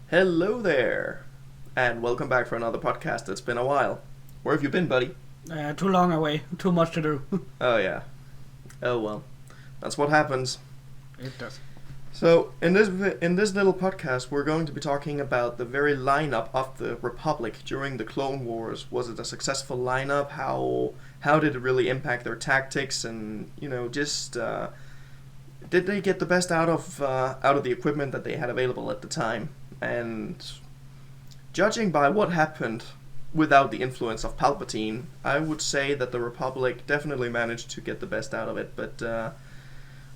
Hello there, and welcome back for another podcast. It's been a while. Where have you been, buddy? Too long away, too much to do. Oh, yeah. Oh, well. That's what happens. It does. So, in this little podcast, we're going to be talking about the very lineup of the Republic during the Clone Wars. Was it a successful lineup? How did it really impact their tactics? And, just did they get the best out of the equipment that they had available at the time? And judging by what happened without the influence of Palpatine, I would say that the Republic definitely managed to get the best out of it. But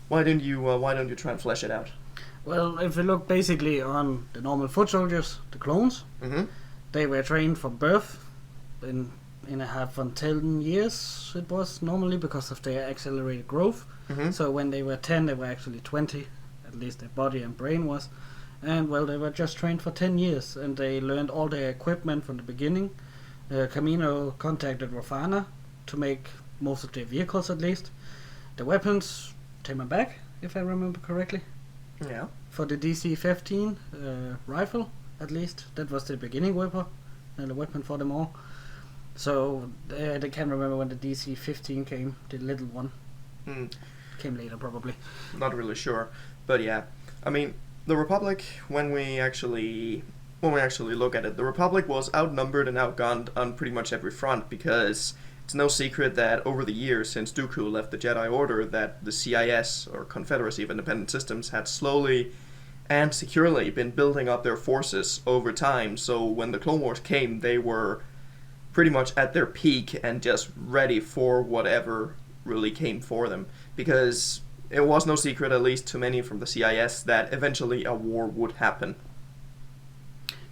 why don't you try and flesh it out? Well, if we look basically on the normal foot soldiers, the clones, Mm-hmm. they were trained from birth in a half on 10 years it was normally because of their accelerated growth. Mm-hmm. So when they were 10, they were actually 20, at least their body and brain was. And well, they were just trained for 10 years and they learned all their equipment from the beginning. Camino contacted Rafana to make most of their vehicles at least. The weapons came back, if I remember correctly. Yeah. For the DC-15 rifle, at least. That was the beginning weapon, the weapon for them all. So they can't remember when the DC-15 came, the little one. Came later, probably. Not really sure, but yeah. I mean, the Republic, when we actually look at it, the Republic was outnumbered and outgunned on pretty much every front because it's no secret that over the years since Dooku left the Jedi Order that the CIS, or Confederacy of Independent Systems, had slowly and securely been building up their forces over time. So when the Clone Wars came, they were pretty much at their peak and just ready for whatever really came for them. Because it was no secret, at least to many from the CIS, that eventually a war would happen.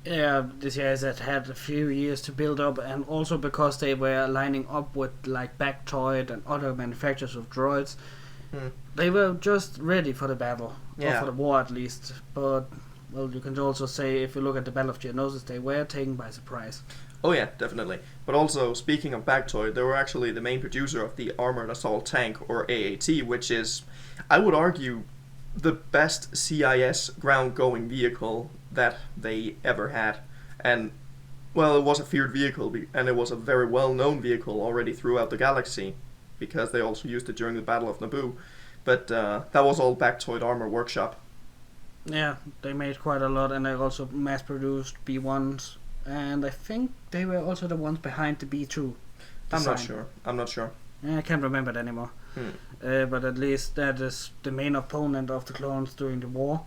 Yeah, the CIS had a few years to build up, and also because they were lining up with like Bactoid and other manufacturers of droids, they were just ready for the battle, or for the war at least. But well, you can also say if you look at the Battle of Geonosis, they were taken by surprise. Oh yeah, definitely. But also, speaking of Bactoid, they were actually the main producer of the Armored Assault Tank, or AAT, which is, I would argue, the best CIS ground-going vehicle that they ever had. And, well, it was a feared vehicle, and it was a very well-known vehicle already throughout the galaxy, because they also used it during the Battle of Naboo. But that was all Bactoid Armor Workshop. Yeah, they made quite a lot, and they also mass-produced B1s, and I think they were also the ones behind the B2 design. I'm not sure. I can't remember it anymore. But at least that is the main opponent of the clones during the war.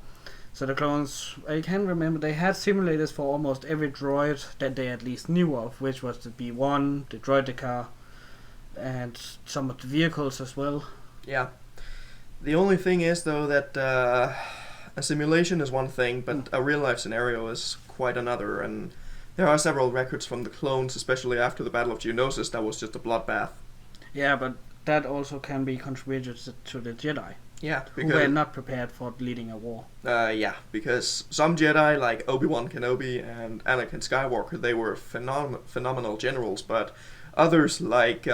So the clones, I can remember, they had simulators for almost every droid that they at least knew of, which was the B1, the Droideka, and some of the vehicles as well. Yeah. The only thing is, though, that a simulation is one thing, but a real-life scenario is quite another, and there are several records from the clones, especially after the Battle of Geonosis, that was just a bloodbath. Yeah, but that also can be contributed to the Jedi. Yeah, who were not prepared for leading a war. Yeah, because some Jedi, like Obi-Wan Kenobi and Anakin Skywalker, they were phenomenal generals, but others, like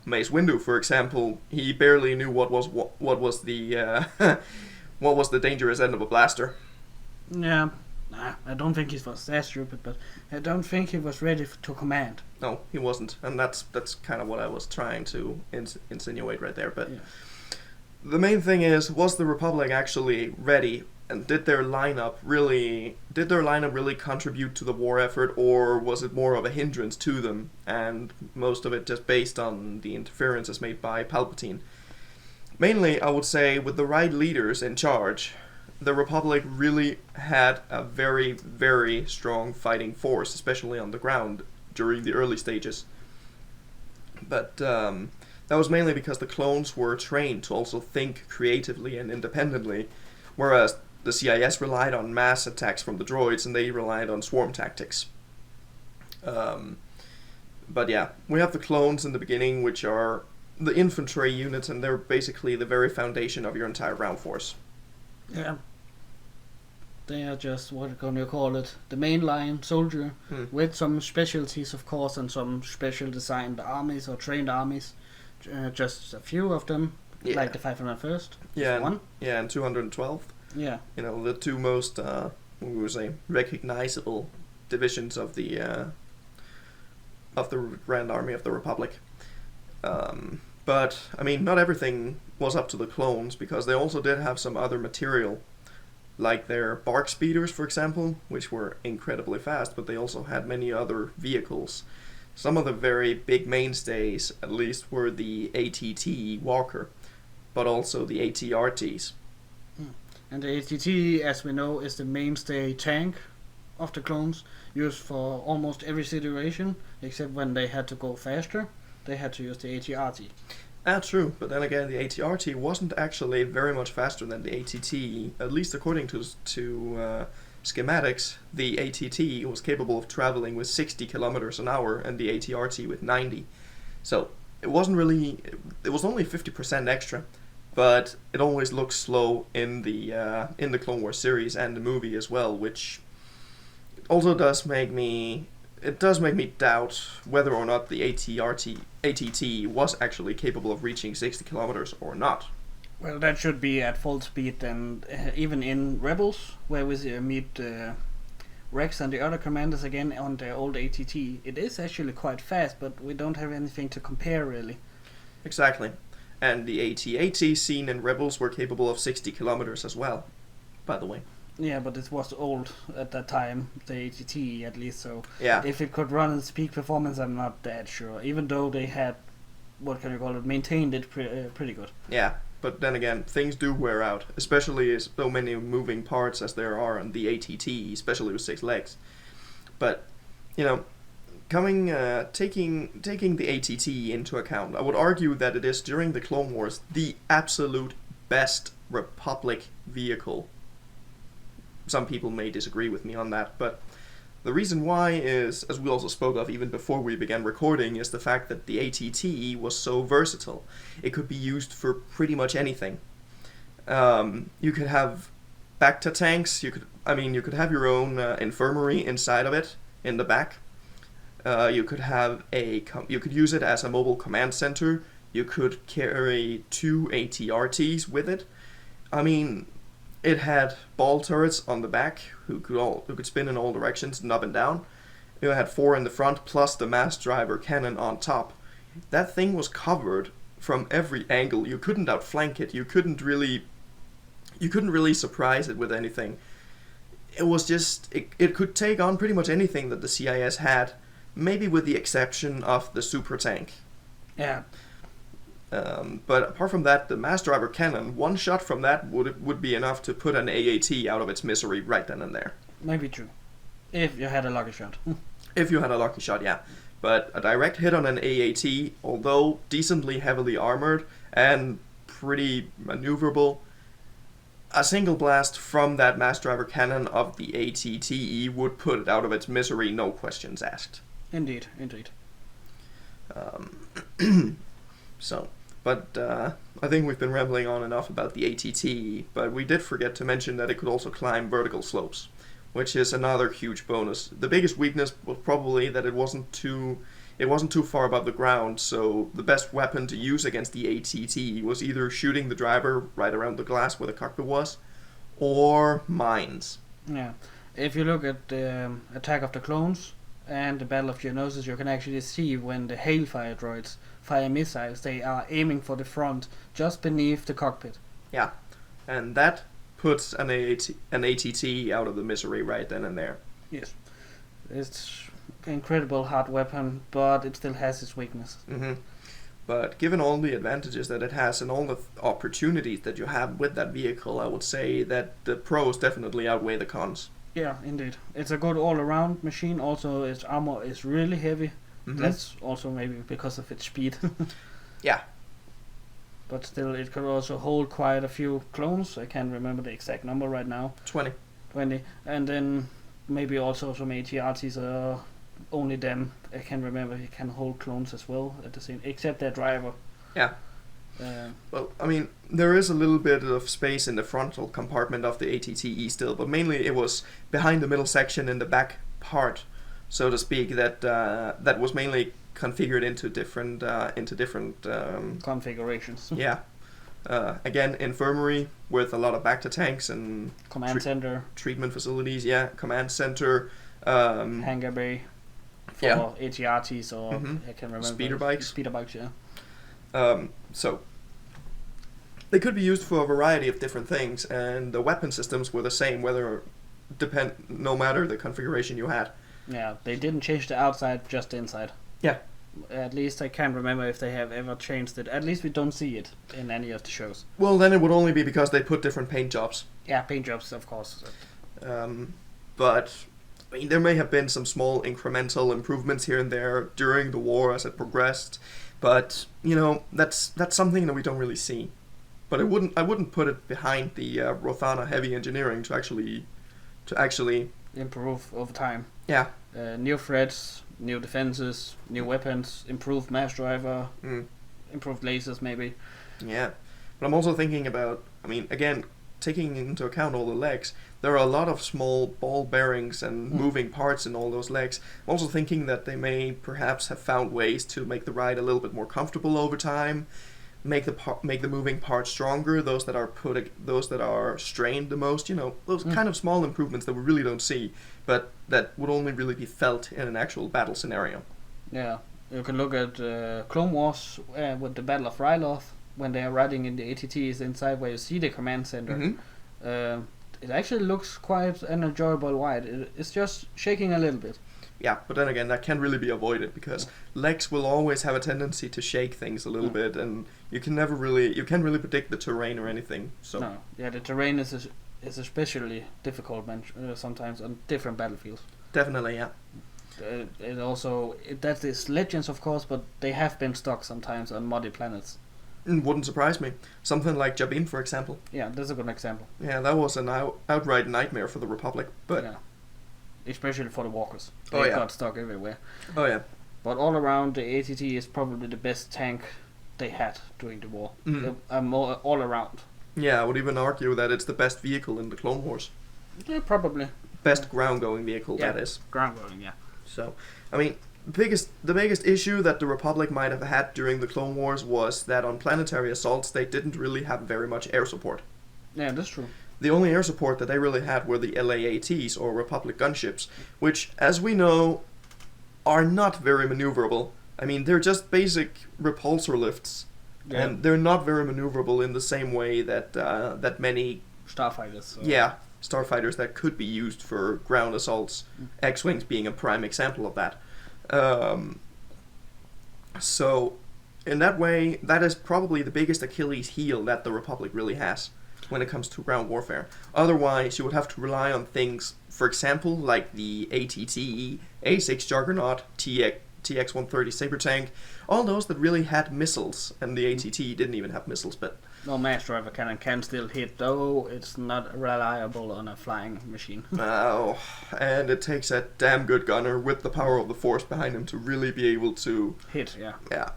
Mace Windu, for example, he barely knew what was the what was the dangerous end of a blaster. Yeah, I don't think he was that stupid, but I don't think he was ready to command. No, he wasn't, and that's kind of what I was trying to insinuate right there. But yeah. The main thing is, was the Republic actually ready, and did their lineup really contribute to the war effort, or was it more of a hindrance to them, and most of it just based on the interferences made by Palpatine? Mainly, I would say, with the right leaders in charge, the Republic really had a very, very strong fighting force, especially on the ground during the early stages. But that was mainly because the clones were trained to also think creatively and independently, whereas the CIS relied on mass attacks from the droids and they relied on swarm tactics. But yeah, we have the clones in the beginning, which are the infantry units, and they're basically the very foundation of your entire ground force. Yeah. They are just, what can you call it, the mainline soldier, with some specialties, of course, and some special designed armies or trained armies. Just a few of them, like the 501st. Yeah, and 212th. Yeah. The two most we would say, recognizable divisions of the Grand Army of the Republic. But I mean, not everything was up to the clones, because they also did have some other material, like their bark speeders, for example, which were incredibly fast, but they also had many other vehicles. Some of the very big mainstays, at least, were the ATT Walker, but also the ATRTs. And the ATT, as we know, is the mainstay tank of the clones, used for almost every situation, except when they had to go faster, they had to use the ATRT. True, but then again, the ATRT wasn't actually very much faster than the ATT, at least according to schematics. The ATT was capable of traveling with 60 kilometers an hour, and the ATRT with 90. So it was only 50% extra, but it always looks slow in the Clone Wars series and the movie as well, which also does make me doubt whether or not the ATT was actually capable of reaching 60 kilometers or not. Well, that should be at full speed, and even in Rebels, where we meet Rex and the other commanders again on their old ATT, it is actually quite fast, but we don't have anything to compare, really. Exactly. And the AT-AT seen in Rebels were capable of 60 kilometers as well, by the way. Yeah, but it was old at that time, the ATT at least, so yeah. If it could run its peak performance, I'm not that sure, even though they had, maintained it pretty good. Yeah, but then again, things do wear out, especially as so many moving parts as there are on the ATT, especially with 6 legs. But, taking the ATT into account, I would argue that it is, during the Clone Wars, the absolute best Republic vehicle. Some people may disagree with me on that, but the reason why is, as we also spoke of even before we began recording, is the fact that the ATT was so versatile. It could be used for pretty much anything. You could have Bacta tanks. You could have your own infirmary inside of it in the back. You could use it as a mobile command center. You could carry 2 ATRTs with it. I mean, it had ball turrets on the back who could spin in all directions and up and down. It had 4 in the front plus the mass driver cannon on top. That thing was covered from every angle. You couldn't outflank it. You couldn't really surprise it with anything. It was just it could take on pretty much anything that the CIS had, maybe with the exception of the super tank. Yeah. But apart from that, the mass driver cannon, one shot from that would be enough to put an AAT out of its misery right then and there. Maybe true. If you had a lucky shot. If you had a lucky shot, yeah. But a direct hit on an AAT, although decently heavily armored and pretty maneuverable, a single blast from that mass driver cannon of the ATTE would put it out of its misery, no questions asked. Indeed. But I think we've been rambling on enough about the ATT, but we did forget to mention that it could also climb vertical slopes, which is another huge bonus. The biggest weakness was probably that it wasn't too far above the ground, so the best weapon to use against the ATT was either shooting the driver right around the glass where the cockpit was, or mines. Yeah. If you look at the Attack of the Clones and the Battle of Geonosis, you can actually see when the Hailfire droids fire missiles, they are aiming for the front, just beneath the cockpit. Yeah, and that puts an ATT out of the misery right then and there. Yes. It's an incredible hard weapon, but it still has its weaknesses. Mm-hmm. But given all the advantages that it has and all the opportunities that you have with that vehicle, I would say that the pros definitely outweigh the cons. Yeah, indeed. It's a good all-around machine. Also, its armor is really heavy. Mm-hmm. That's also maybe because of its speed. Yeah. But still, it could also hold quite a few clones. I can't remember the exact number right now. 20. And then maybe also some ATRTs, only them. I can remember it can hold clones as well at the same, except their driver. Yeah. Well, I mean, there is a little bit of space in the frontal compartment of the ATTE still, but mainly it was behind the middle section in the back part, so to speak, that was mainly configured into different configurations. Yeah. Again, infirmary with a lot of Bacta tanks and Command center. treatment facilities. Yeah, command center. Hangar bay for ATRTs or I can remember. Speeder bikes. Speeder bikes, yeah. So they could be used for a variety of different things, and the weapon systems were the same, no matter the configuration you had. Yeah, they didn't change the outside, just the inside. Yeah. At least I can't remember if they have ever changed it. At least we don't see it in any of the shows. Well, then it would only be because they put different paint jobs. Yeah, paint jobs, of course. But I mean, there may have been some small incremental improvements here and there during the war as it progressed, but that's something that we don't really see. But I wouldn't put it behind the Rothana heavy engineering to actually improve over time. Yeah. New threats, new defenses, new weapons, improved mass driver, improved lasers maybe. Yeah, but I'm also thinking about, I mean, again, taking into account all the legs, there are a lot of small ball bearings and moving parts in all those legs. I'm also thinking that they may perhaps have found ways to make the ride a little bit more comfortable over time, make the moving parts stronger, those that are strained the most, those kind of small improvements that we really don't see, but that would only really be felt in an actual battle scenario. Yeah, you can look at Clone Wars with the Battle of Ryloth, when they are riding in the ATTs inside where you see the command center. It actually looks quite an enjoyable ride. It's just shaking a little bit. Yeah, but then again, that can't really be avoided because legs will always have a tendency to shake things a little bit, and you can't really predict the terrain or anything. So no, yeah, the terrain is especially difficult sometimes on different battlefields. Definitely, yeah. That is Legends, of course, but they have been stuck sometimes on muddy planets. Wouldn't surprise me. Something like Jabin, for example. Yeah, that's a good example. Yeah, that was an outright nightmare for the Republic, but yeah. Especially for the walkers. They got stuck everywhere. Oh yeah. But all around, the ATT is probably the best tank they had during the war. More all around. Yeah, I would even argue that it's the best vehicle in the Clone Wars. Yeah, probably. Best ground-going vehicle, yeah, that is. Ground-going, yeah. So, I mean, the biggest issue that the Republic might have had during the Clone Wars was that on planetary assaults they didn't really have very much air support. Yeah, that's true. The only air support that they really had were the LAATs, or Republic gunships, which, as we know, are not very maneuverable. I mean, they're just basic repulsor lifts, and they're not very maneuverable in the same way that many starfighters. Starfighters that could be used for ground assaults. X-wings being a prime example of that. So, in that way, that is probably the biggest Achilles heel that the Republic really has when it comes to ground warfare. Otherwise, you would have to rely on things, for example, like the ATT, A6 Juggernaut, TX-130 Saber Tank, all those that really had missiles, and the ATT didn't even have missiles, but... No, mass driver cannon can still hit, though it's not reliable on a flying machine. Oh, and it takes a damn good gunner with the power of the Force behind him to really be able to... hit, yeah. Yeah.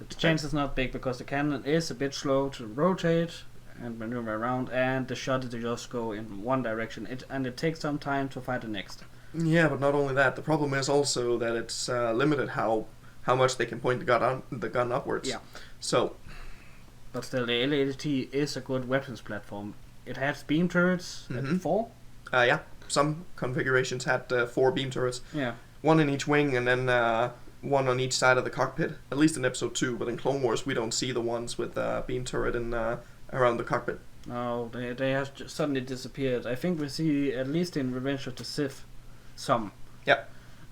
The chance is not big because the cannon is a bit slow to rotate and maneuver around, and the shot to just go in one direction. It takes some time to fight the next. Yeah, but not only that, the problem is also that it's limited how much they can point the gun upwards. Yeah. So. But still, the LAT is a good weapons platform. It has beam turrets at 4. Yeah, some configurations had 4 beam turrets. Yeah. 1 in each wing, and then 1 on each side of the cockpit. At least in Episode 2, but in Clone Wars we don't see the ones with beam turret and around the cockpit. No, they have suddenly disappeared. I think we see, at least in Revenge of the Sith, some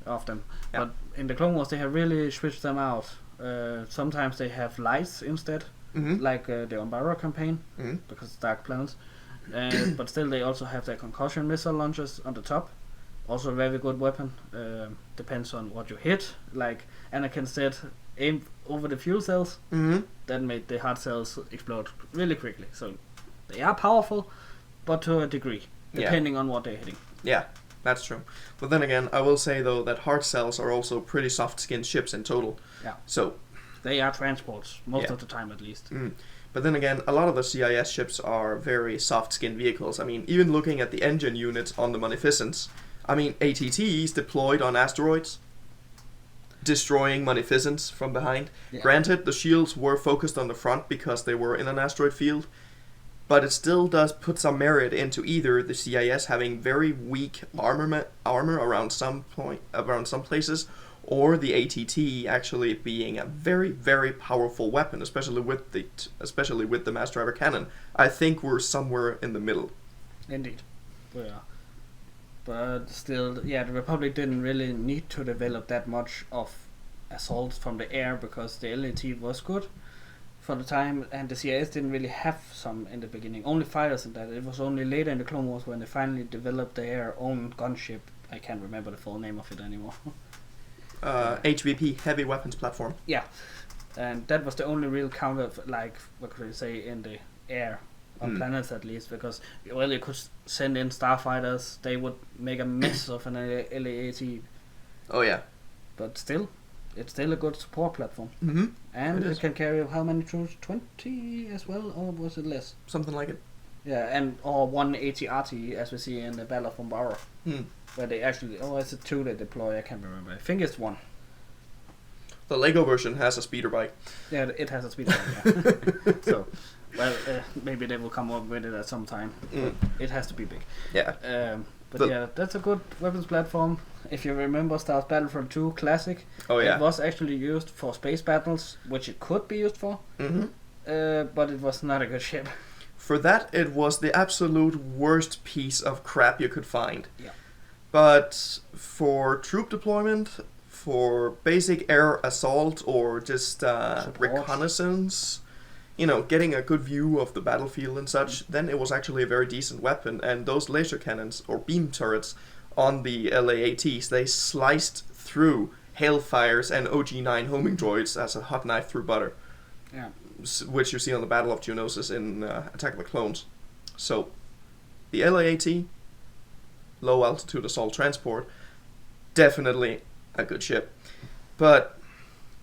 of them. Yep. But in the Clone Wars they have really switched them out. Sometimes they have lights instead, like the Umbara campaign, because it's Dark Planets. But still they also have their concussion missile launchers on the top. Also a very good weapon. Depends on what you hit. Like Anakin said, aim over the fuel cells. That made the heart cells explode really quickly. So they are powerful, but to a degree, depending on what they're hitting. Yeah, that's true. But then again, I will say though that heart cells are also pretty soft-skinned ships in total. Yeah. So they are transports most of the time, at least. But then again, a lot of the CIS ships are very soft-skinned vehicles. I mean, even looking at the engine units on the Munificence, I mean, ATTs deployed on asteroids. destroying munificence from behind. Yeah. Granted, the shields were focused on the front because they were in an asteroid field, but it still does put some merit into either the CIS having very weak armor around some places, or the ATT actually being a very, very powerful weapon, especially with the mass driver cannon. I think we're somewhere in the middle. Indeed. Yeah. But still, yeah, the Republic didn't really need to develop that much of assaults from the air because the LAT was good for the time, and the CIS didn't really have some in the beginning. Only fighters in that. It was only later in the Clone Wars when they finally developed their own gunship. I can't remember the full name of it anymore. HVP, Heavy Weapons Platform. Yeah, and that was the only real counter, like, what could I say, in the air. On planets at least, because you could send in starfighters, they would make a mess of an LAAT. Oh yeah. But still, it's still a good support platform. Mm-hmm. And it can carry how many troops? 20 as well, or was it less? Something like it. Yeah, or one AT-RT as we see in the Battle of Umbara. Where they actually, is it 2 they deploy? I can't remember. I think it's 1. The Lego version has a speeder bike. Yeah, it has a speeder bike, yeah. So... Well, maybe they will come up with it at some time. It has to be big. Yeah. But that's a good weapons platform. If you remember Star Wars Battlefront 2 Classic, it was actually used for space battles, which it could be used for. But it was not a good ship. For that, it was the absolute worst piece of crap you could find. Yeah. But for troop deployment, for basic air assault, or just reconnaissance, getting a good view of the battlefield and such, then it was actually a very decent weapon. And those laser cannons, or beam turrets, on the LAATs, they sliced through Hailfires and OG-9 homing droids as a hot knife through butter. Yeah. Which you see on the Battle of Geonosis in Attack of the Clones. So, the LAAT, low altitude assault transport, definitely a good ship. But...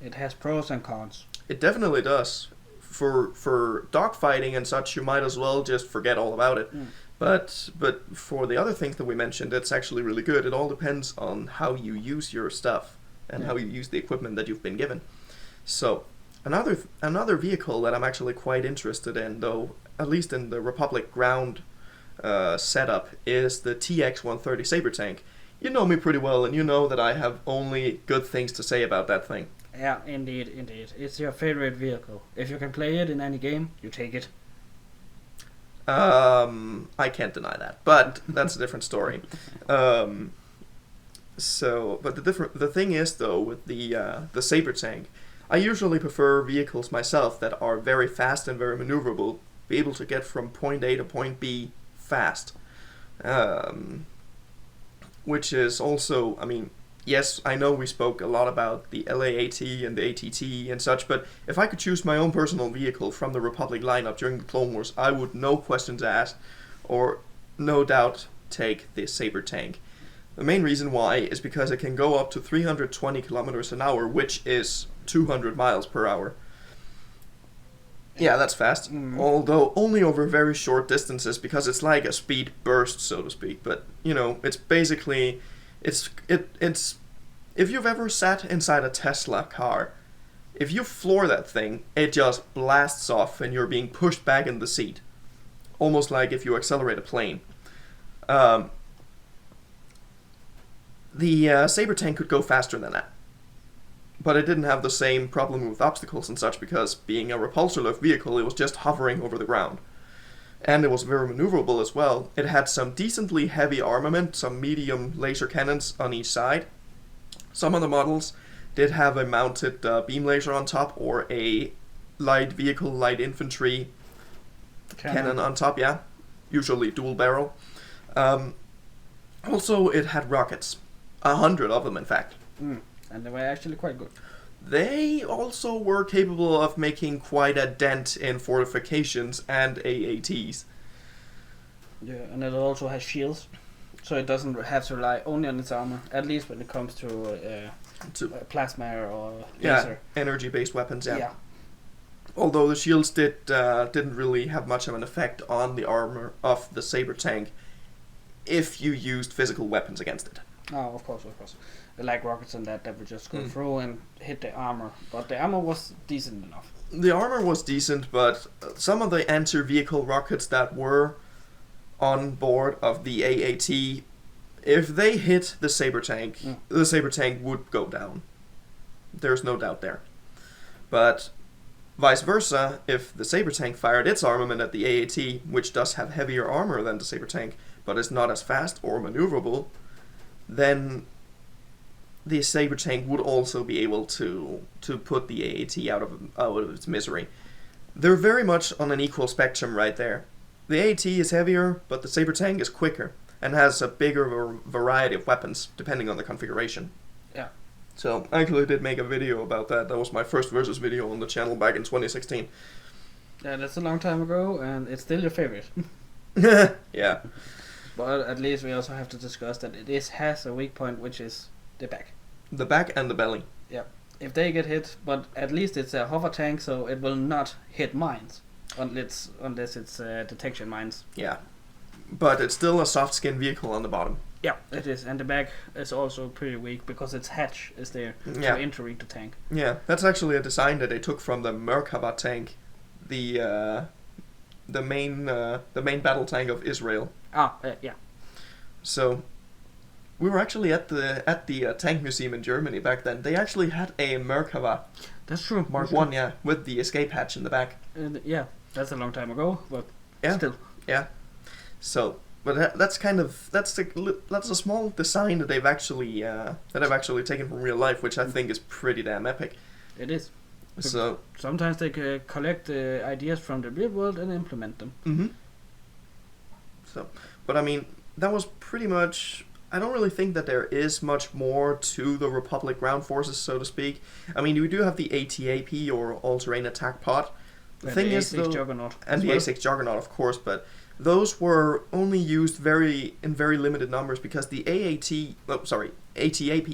it has pros and cons. It definitely does. For dogfighting and such, you might as well just forget all about it. But for the other things that we mentioned, it's actually really good. It all depends on how you use your stuff and how you use the equipment that you've been given. So another vehicle that I'm actually quite interested in, though, at least in the Republic ground setup, is the TX-130 Saber tank. You know me pretty well, and you know that I have only good things to say about that thing. Yeah, indeed. It's your favorite vehicle. If you can play it in any game, you take it. I can't deny that, but that's a different story. But the thing is, though, with the Saber tank, I usually prefer vehicles myself that are very fast and very maneuverable, be able to get from point A to point B fast. Which is also, yes, I know we spoke a lot about the LAAT and the ATT and such, but if I could choose my own personal vehicle from the Republic lineup during the Clone Wars, I would, no questions asked, or no doubt, take the Saber tank. The main reason why is because it can go up to 320 kilometers an hour, which is 200 miles per hour. Yeah, that's fast. Although only over very short distances, because it's like a speed burst, so to speak. But it's basically, it's if you've ever sat inside a Tesla car, if you floor that thing, it just blasts off, and you're being pushed back in the seat, almost like if you accelerate a plane. The Saber tank could go faster than that. But it didn't have the same problem with obstacles and such, because being a repulsor-lift vehicle, it was just hovering over the ground. And it was very maneuverable as well. It had some decently heavy armament, some medium laser cannons on each side. Some of the models did have a mounted beam laser on top, or a light vehicle, light infantry cannon on top, yeah. Usually dual barrel. Also, it had rockets. 100 of them, in fact. And they were actually quite good. They also were capable of making quite a dent in fortifications and AATs. Yeah, and it also has shields, so it doesn't have to rely only on its armor, at least when it comes to plasma or laser. Yeah, energy-based weapons, yeah. Although the shields didn't really have much of an effect on the armor of the Saber tank if you used physical weapons against it. Oh, of course. like rockets and that would just go through and hit the armor. But the armor was decent enough. The armor was decent, but some of the anti-vehicle rockets that were on board of the AAT, if they hit the Saber tank, the Saber tank would go down. There's no doubt there. But vice versa, if the Saber tank fired its armament at the AAT, which does have heavier armor than the Saber tank, but is not as fast or maneuverable, then the Saber tank would also be able to put the AAT out of its misery. They're very much on an equal spectrum right there. The AAT is heavier, but the Saber tank is quicker and has a bigger variety of weapons depending on the configuration. Yeah. So I actually did make a video about that. That was my first versus video on the channel back in 2016. Yeah, that's a long time ago, and it's still your favorite. Yeah. But at least we also have to discuss that it has a weak point, which is the back. The back and the belly. Yeah. If they get hit, but at least it's a hover tank, so it will not hit mines. Unless it's detection mines. Yeah. But it's still a soft skin vehicle on the bottom. Yeah, it is. And the back is also pretty weak because its hatch is there to interread the tank. Yeah, that's actually a design that they took from the Merkava tank, the main battle tank of Israel. Yeah. So we were actually at the tank museum in Germany back then. They actually had a Merkava. That's true. Mark 1, yeah, with the escape hatch in the back. Yeah, that's a long time ago, but still. Yeah. So, but that's a small design that they've actually taken from real life, which I think is pretty damn epic. It is. So sometimes they collect ideas from the real world and implement them. Mm-hmm. So, but I mean, that was pretty much. I don't really think that there is much more to the Republic ground forces, so to speak. I mean, we do have the ATAP or All-Terrain Attack Pod. The thing is, though, Juggernaut and the A6 Juggernaut, of course, but those were only used in very limited numbers because the ATAP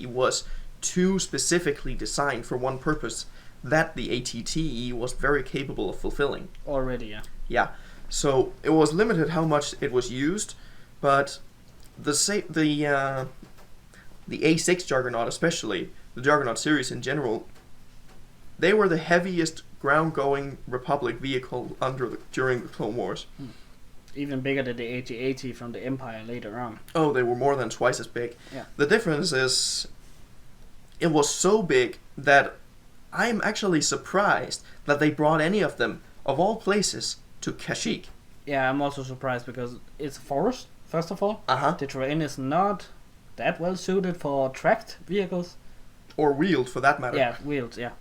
was too specifically designed for one purpose that the ATTE was very capable of fulfilling. Already, yeah. Yeah, so it was limited how much it was used, but the A6 Juggernaut, especially the Juggernaut series in general, they were the heaviest ground-going Republic vehicle during the Clone Wars. Even bigger than the AT-AT from the Empire later on. Oh, they were more than twice as big. Yeah. The difference is, it was so big that I am actually surprised that they brought any of them, of all places, to Kashyyyk. Yeah, I'm also surprised because it's a forest, first of all. Uh-huh. The terrain is not that well suited for tracked vehicles. Or wheeled, for that matter. Yeah, wheeled, yeah.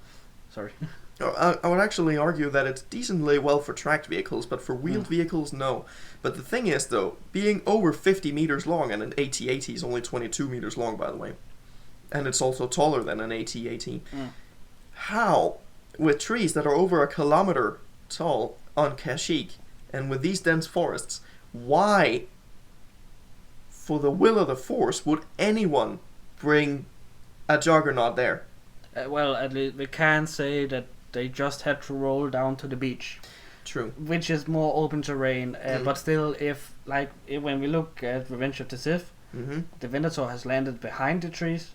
Sorry. I would actually argue that it's decently well for tracked vehicles, but for wheeled vehicles, no. But the thing is, though, being over 50 meters long, and an AT-AT is only 22 meters long, by the way, and it's also taller than an AT-AT, how, with trees that are over 1 kilometer tall on Kashyyyk, and with these dense forests, why, for the will of the Force, would anyone bring a Juggernaut there? Well, at least we can say that they just had to roll down to the beach. True. Which is more open terrain, but still, when we look at Revenge of the Sith, the Venator has landed behind the trees,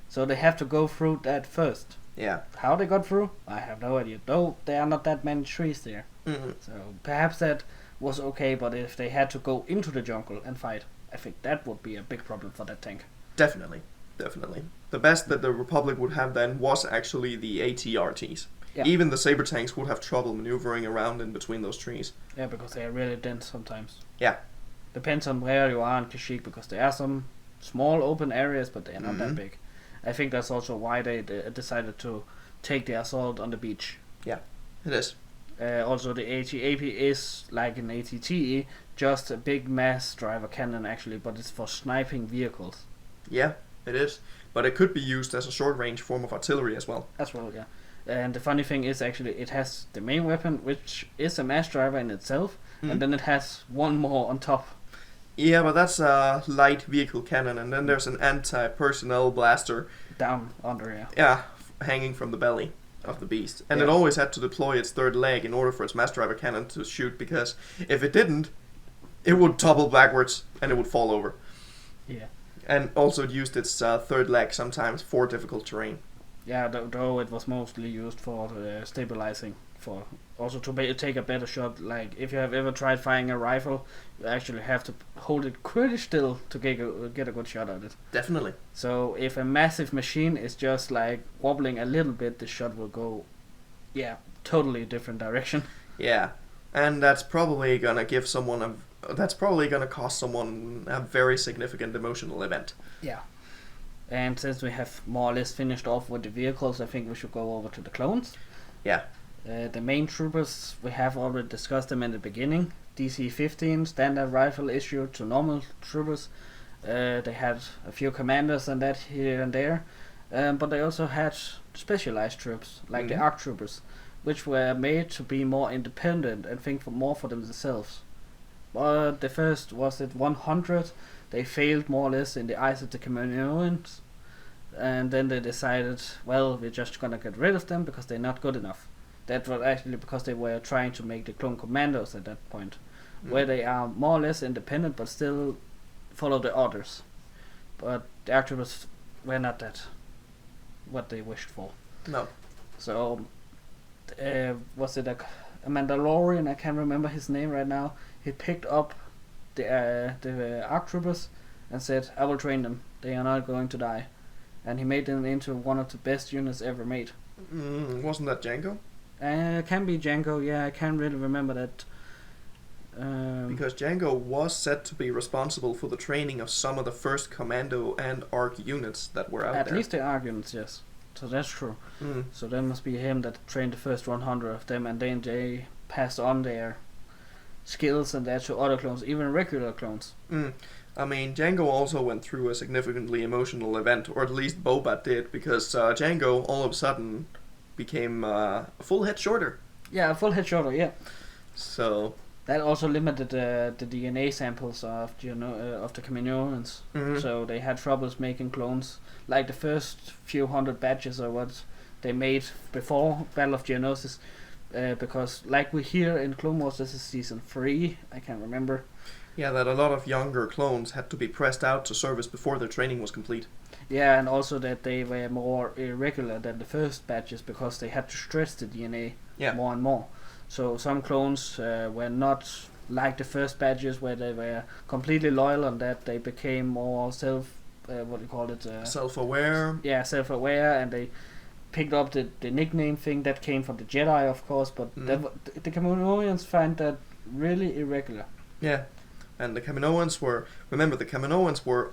so they have to go through that first. Yeah. How they got through, I have no idea. Though there are not that many trees there, so perhaps that was okay. But if they had to go into the jungle and fight, I think that would be a big problem for that tank. Definitely. The best that the Republic would have then was actually the AT-RTs. Yeah. Even the Saber tanks would have trouble maneuvering around in between those trees. Yeah, because they are really dense sometimes. Yeah. Depends on where you are in Kashyyyk, because there are some small open areas, but they are not that big. I think that's also why they decided to take the assault on the beach. Yeah, it is. Also, the AT-AP is like an AT-TE, just a big mass driver cannon actually, but it's for sniping vehicles. Yeah, it is. But it could be used as a short-range form of artillery as well. As well, yeah. And the funny thing is actually it has the main weapon, which is a mass driver in itself, and then it has one more on top. Yeah, but that's a light vehicle cannon, and then there's an anti-personnel blaster. Down under, yeah. Yeah, hanging from the belly of the beast. And it always had to deploy its third leg in order for its mass driver cannon to shoot, because if it didn't, it would topple backwards and it would fall over. Yeah. And also it used its third leg sometimes for difficult terrain. Yeah, though it was mostly used for stabilizing, for also to take a better shot. Like if you have ever tried firing a rifle, you actually have to hold it pretty still to get a good shot at it. Definitely. So if a massive machine is just like wobbling a little bit, the shot will go, totally different direction. Yeah, and that's probably gonna cost someone a very significant emotional event. Yeah. And since we have more or less finished off with the vehicles, I think we should go over to the clones. Yeah. The main troopers, we have already discussed them in the beginning. DC-15, standard rifle issued to normal troopers. They had a few commanders and that here and there. But they also had specialized troops, like the ARC troopers, which were made to be more independent and think more for themselves. But the first was at 100. They failed more or less in the eyes of the Kaminoans, and then they decided, well, we're just gonna get rid of them because they're not good enough. That was actually because they were trying to make the clone commandos at that point, where they are more or less independent but still follow the orders. But the actuals were not that what they wished for. No. So, was it a Mandalorian? I can't remember his name right now. He picked up the ARC troopers and said, I will train them. They are not going to die. And he made them into one of the best units ever made. Wasn't that Django? Can be Django, yeah, I can't really remember that. Because Django was said to be responsible for the training of some of the first Commando and ARC units that were out there. At least the ARC units, yes. So that's true. So that must be him that trained the first 100 of them, and then they passed on their skills and that to other clones, even regular clones. I mean, Django also went through a significantly emotional event, or at least Boba did, because Django all of a sudden became a full head shorter. Yeah, a full head shorter, yeah. So that also limited the DNA samples of the Kaminoans. So they had troubles making clones. Like the first few hundred batches or what they made before Battle of Geonosis. Because like we hear in Clone Wars, this is season 3, I can't remember. Yeah, that a lot of younger clones had to be pressed out to service before their training was complete. Yeah, and also that they were more irregular than the first batches because they had to stretch the DNA more and more. So some clones were not like the first batches where they were completely loyal and that they became more self-aware. Yeah, self-aware, and they picked up the nickname thing that came from the Jedi, of course, but the Kaminoans find that really irregular. Yeah, and the Kaminoans were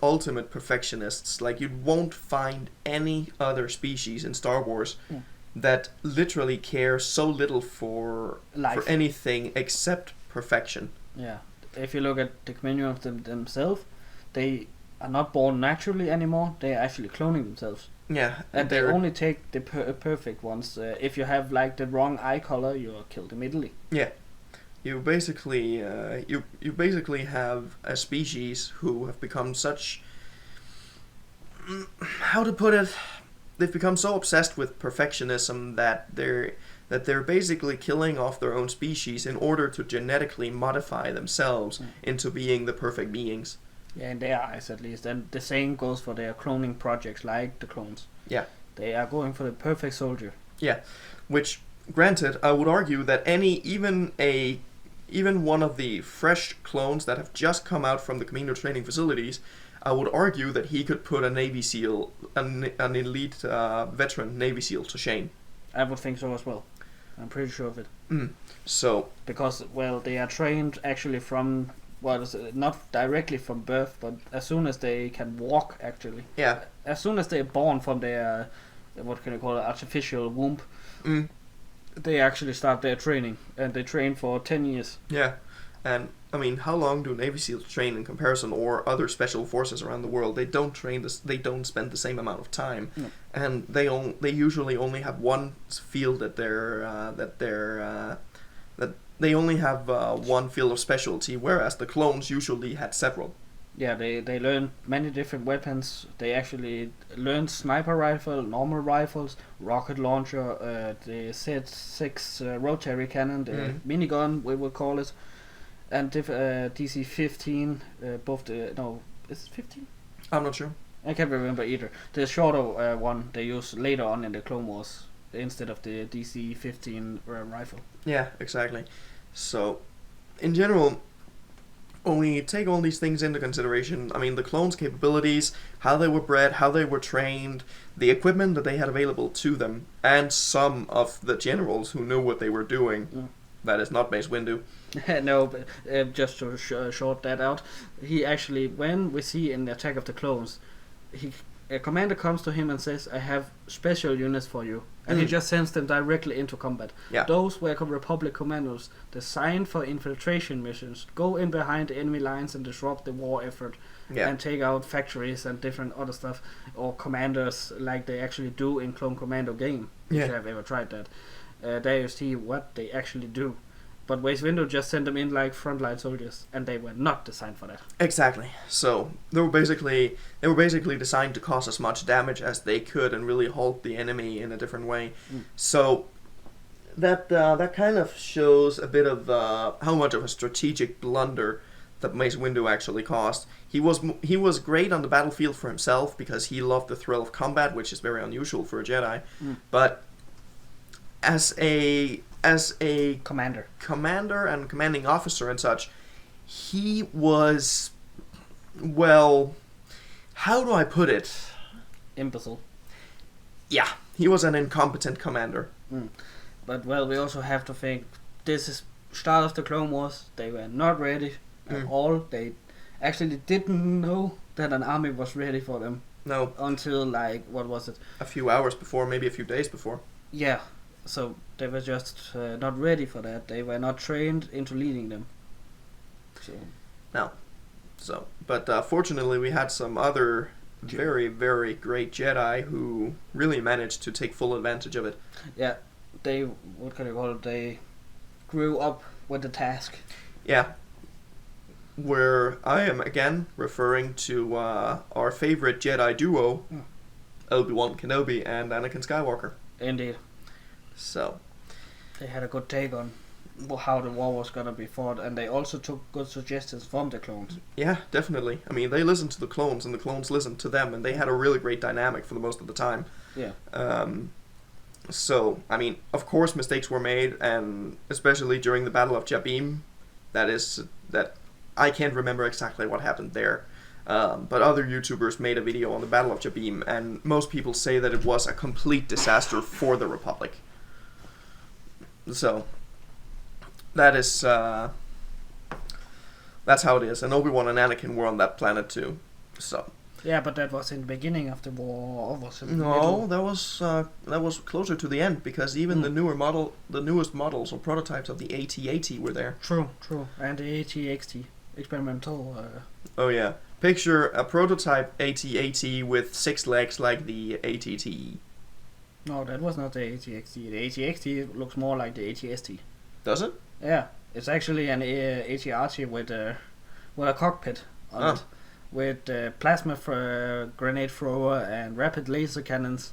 ultimate perfectionists. Like, you won't find any other species in Star Wars that literally care so little for anything except perfection. Yeah, if you look at the Kaminoans themselves, they are not born naturally anymore. They are actually cloning themselves. Yeah, and they only take the perfect ones. If you have like the wrong eye color, you are killed immediately. Yeah, you basically you basically have a species who have become such, how to put it, they've become so obsessed with perfectionism that they're basically killing off their own species in order to genetically modify themselves into being the perfect beings. Yeah, in their eyes at least. And the same goes for their cloning projects, like the clones. Yeah. They are going for the perfect soldier. Yeah, which, granted, I would argue that even one of the fresh clones that have just come out from the Camino training facilities, I would argue that he could put a Navy SEAL, an elite veteran Navy SEAL to shame. I would think so as well. I'm pretty sure of it. So because, well, they are trained actually from, not directly from birth, but as soon as they can walk, actually. Yeah. As soon as they're born from their, artificial womb, they actually start their training, and they train for 10 years. Yeah, and I mean, how long do Navy SEALs train in comparison, or other special forces around the world? They don't They don't spend the same amount of time, and they usually only have one field that they only have one field of specialty, whereas the clones usually had several. Yeah, they learn many different weapons. They actually learn sniper rifle, normal rifles, rocket launcher, the Z6 rotary cannon, the minigun, we would call it, and DC-15, is it 15? I'm not sure. I can't remember either. The shorter one they use later on in the Clone Wars instead of the DC-15 rifle. Yeah, exactly. So, in general, when we take all these things into consideration, I mean, the clones' capabilities, how they were bred, how they were trained, the equipment that they had available to them, and some of the generals who knew what they were doing. That is not Mace Windu. No, but just to short that out, he actually, when we see in the Attack of the Clones, a commander comes to him and says, "I have special units for you," and he just sends them directly into combat. Yeah. Those were Republic commandos designed for infiltration missions, go in behind the enemy lines and disrupt the war effort, and take out factories and different other stuff, or commanders like they actually do in Clone Commando game. If you have ever tried that, there you see what they actually do. But Mace Windu just sent them in like frontline soldiers, and they were not designed for that. Exactly. So they were basically designed to cause as much damage as they could and really halt the enemy in a different way. So that kind of shows a bit of how much of a strategic blunder that Mace Windu actually caused. He was great on the battlefield for himself because he loved the thrill of combat, which is very unusual for a Jedi. But as a commander and commanding officer and such, he was, well, how do I put it? Imbecile. Yeah, he was an incompetent commander. But well, we also have to think this is start of the Clone Wars. They were not ready at all. They actually didn't know that an army was ready for them. No. Until like, what was it? A few hours before, maybe a few days before. Yeah. So they were just not ready for that. They were not trained into leading them. So. No. So, but fortunately, we had some other very, very great Jedi who really managed to take full advantage of it. Yeah, they, what can I call it? They grew up with the task. Yeah. Where I am again referring to our favorite Jedi duo, Obi-Wan Kenobi and Anakin Skywalker. Indeed. So they had a good take on how the war was gonna be fought, and they also took good suggestions from the clones. Yeah, definitely. I mean, they listened to the clones, and the clones listened to them, and they had a really great dynamic for the most of the time. Yeah. So, I mean, of course, mistakes were made, and especially during the Battle of Jabim, that I can't remember exactly what happened there. But other YouTubers made a video on the Battle of Jabim, and most people say that it was a complete disaster for the Republic. So, that is, that's how it is. And Obi-Wan and Anakin were on that planet too. So. Yeah, but that was in the beginning of the war, or was it in the middle? that was closer to the end, because even the newest models or prototypes of the AT-AT were there. True, and the AT-XT experimental. Oh yeah, picture a prototype AT-AT with 6 legs like the AT-T. No, that was not the AT-XT. The AT-XT looks more like the AT-ST. Does it? Yeah, it's actually an AT-RT with a cockpit on it, with plasma grenade thrower and rapid laser cannons.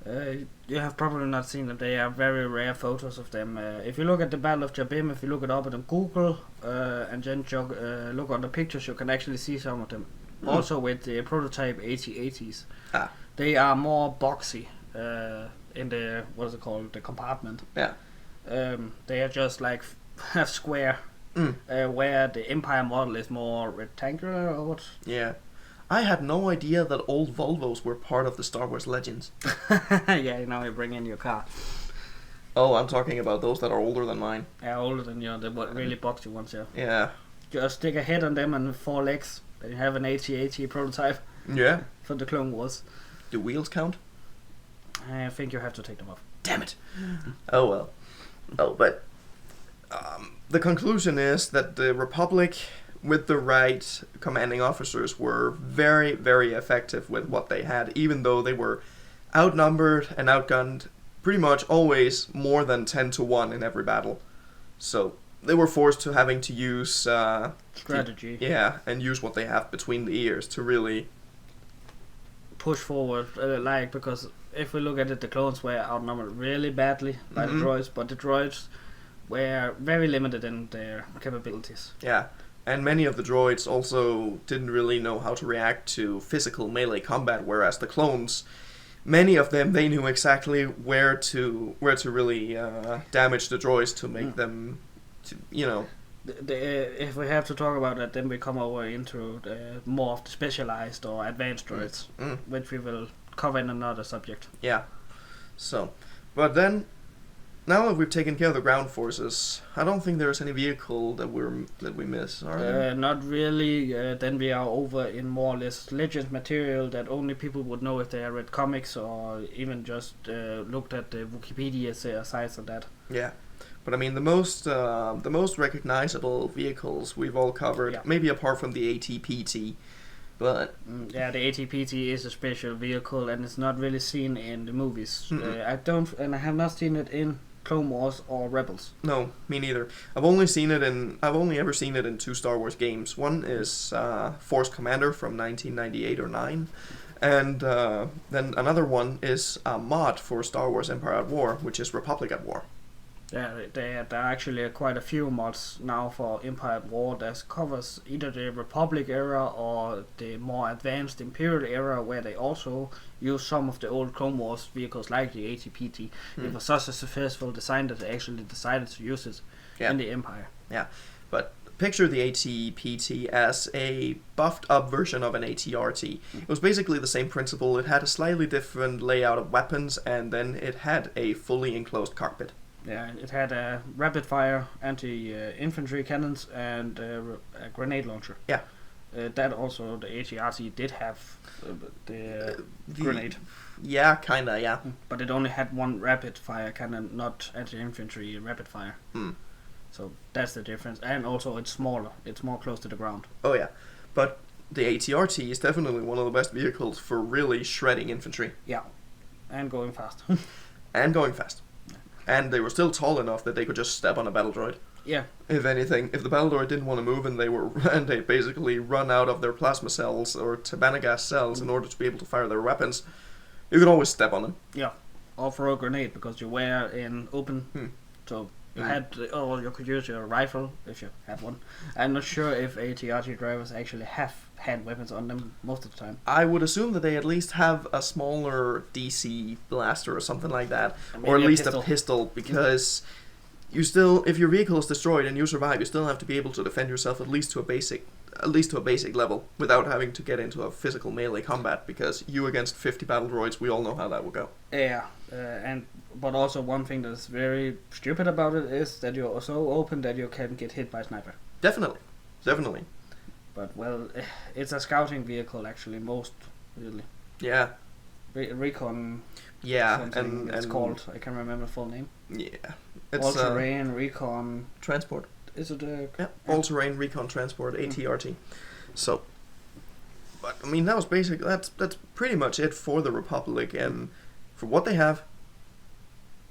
You have probably not seen them. They are very rare photos of them. If you look at the Battle of Jabim, if you look it up on Google and then look on the pictures, you can actually see some of them. Also with the prototype AT-ATs. They are more boxy in the, what is it called, the compartment. Yeah. They are just like half square, where the Empire model is more rectangular or what? Yeah. I had no idea that old Volvos were part of the Star Wars Legends. Yeah, now you bring in your car. Oh, I'm talking about those that are older than mine. Yeah, older than you, the really boxy ones, yeah. Yeah. Just stick a head on them and 4 legs, then you have an AT-AT prototype. Yeah. For the Clone Wars. Do wheels count? I think you have to take them off. Damn it! Oh well. Oh, but the conclusion is that the Republic, with the right commanding officers, were very, very effective with what they had, even though they were outnumbered and outgunned pretty much always more than 10-1 in every battle. So they were forced to having to use strategy. And use what they have between the ears to really push forward, because if we look at it, the clones were outnumbered really badly by the droids, but the droids were very limited in their capabilities. Yeah, And many of the droids also didn't really know how to react to physical melee combat, whereas the clones, many of them, they knew exactly where to really damage the droids to make them, If we have to talk about that, then we come over into more of the specialized or advanced droids, which we will cover in another subject. Yeah. So, but then, now that we've taken care of the ground forces, I don't think there's any vehicle that we miss, are there? Not really. Then we are over in more or less legend material that only people would know if they have read comics or even just looked at the Wikipedia sites of that. Yeah. But I mean, the most recognizable vehicles we've all covered, maybe apart from the AT-PT, but the AT-PT is a special vehicle and it's not really seen in the movies. I have not seen it in Clone Wars or Rebels. No, me neither. I've only ever seen it in 2 Star Wars games. One is Force Commander from 1998 or 9, and then another one is a mod for Star Wars Empire at War, which is Republic at War. Yeah, there are actually quite a few mods now for Empire at War that covers either the Republic era or the more advanced Imperial era, where they also use some of the old Clone Wars vehicles like the AT-PT. It was such a successful design that they actually decided to use it in the Empire. Yeah, but picture the AT-PT as a buffed up version of an AT-RT. It was basically the same principle. It had a slightly different layout of weapons, and then it had a fully enclosed cockpit. Yeah, it had a rapid-fire anti-infantry cannons and a grenade launcher. Yeah. That also, the AT-RT did have the grenade. Yeah, kinda, yeah. But it only had one rapid-fire cannon, not anti-infantry rapid-fire. So that's the difference. And also it's smaller. It's more close to the ground. Oh, yeah. But the AT-RT is definitely one of the best vehicles for really shredding infantry. Yeah. And going fast. And they were still tall enough that they could just step on a battle droid. Yeah. If anything, if the battle droid didn't want to move and they basically run out of their plasma cells or Tabana gas cells in order to be able to fire their weapons, you could always step on them. Yeah. Or throw a grenade because you were in open. So you you could use your rifle if you had one. I'm not sure if AT-RT drivers actually have hand weapons on them most of the time. I would assume that they at least have a smaller DC blaster or something like that, Maybe or at least a pistol, because you still, if your vehicle is destroyed and you survive, you still have to be able to defend yourself at least to a basic level without having to get into a physical melee combat, because you against 50 battle droids, we all know how that will go. Yeah, but also one thing that's very stupid about it is that you're so open that you can get hit by a sniper. Definitely. But well, it's a scouting vehicle actually, most really. Yeah. Recon. Yeah, and it's called. I can't remember the full name. Yeah. It's all-terrain recon transport. Is it all-terrain recon transport, AT-RT. So, but I mean that was basic. That's pretty much it for the Republic, and for what they have,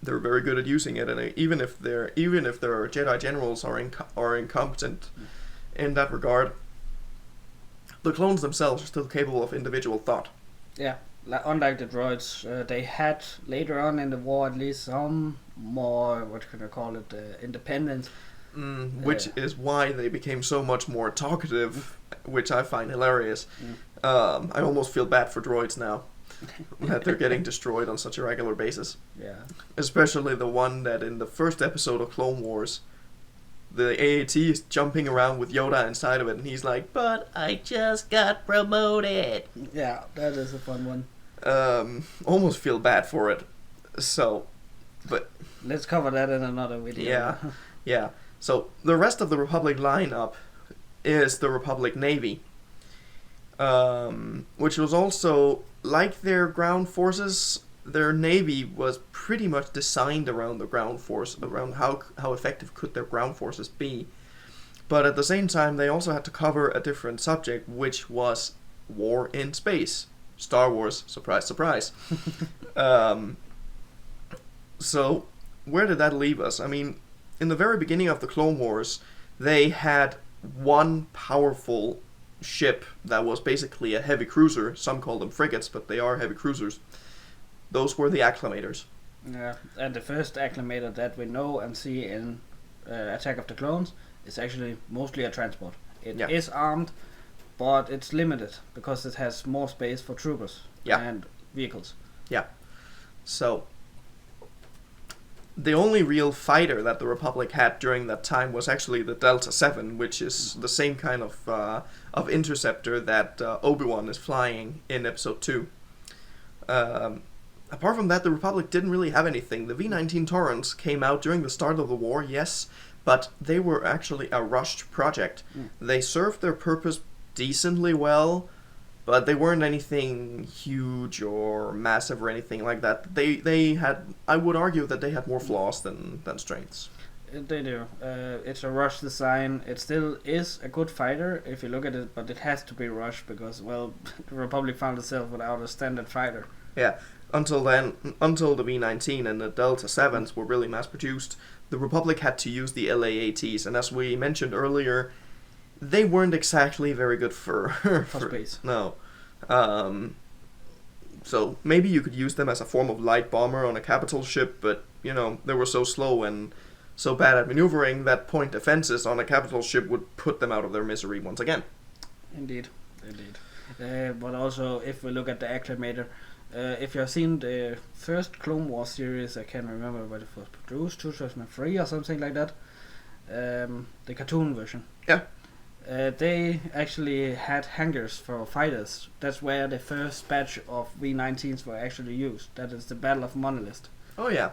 they're very good at using it. And even if their Jedi generals are incompetent in that regard, the clones themselves are still capable of individual thought. Yeah, unlike the droids, they had later on in the war at least some more, what can I call it, independence. Which is why they became so much more talkative, which I find hilarious. I almost feel bad for droids now that they're getting destroyed on such a regular basis. Yeah. Especially the one that in the first episode of Clone Wars, the AAT is jumping around with Yoda inside of it, and he's like, "But I just got promoted." Yeah, that is a fun one. Almost feel bad for it. So, but let's cover that in another video. Yeah. So the rest of the Republic lineup is the Republic Navy, which was also, like their ground forces, their navy was pretty much designed around the ground force, around how effective could their ground forces be. But at the same time, they also had to cover a different subject, which was war in space. Star Wars, surprise, surprise. So, where did that leave us? I mean, in the very beginning of the Clone Wars, they had one powerful ship that was basically a heavy cruiser. Some call them frigates, but they are heavy cruisers. Those were the acclamators. Yeah, and the first acclamator that we know and see in Attack of the Clones is actually mostly a transport. It is armed, but it's limited because it has more space for troopers and vehicles. Yeah. So the only real fighter that the Republic had during that time was actually the Delta 7, which is the same kind of interceptor that Obi-Wan is flying in Episode 2. Apart from that, the Republic didn't really have anything. The V-19 Torrents came out during the start of the war, yes, but they were actually a rushed project. They served their purpose decently well, but they weren't anything huge or massive or anything like that. They had, I would argue that they had more flaws than strengths. They do. It's a rush design. It still is a good fighter if you look at it, but it has to be rushed because, well, the Republic found itself without a standard fighter. Yeah. Until the V-19 and the Delta 7s were really mass-produced, the Republic had to use the LA-ATs, and as we mentioned earlier, they weren't exactly very good for space. No. So maybe you could use them as a form of light bomber on a capital ship, but, they were so slow and so bad at maneuvering that point defenses on a capital ship would put them out of their misery once again. Indeed. But also, if we look at the Acclimator, if you have seen the first Clone Wars series, I can't remember when it was produced, 2003 or something like that, the cartoon version. Yeah. They actually had hangars for fighters. That's where the first batch of V-19s were actually used. That is the Battle of Monolith. Oh yeah.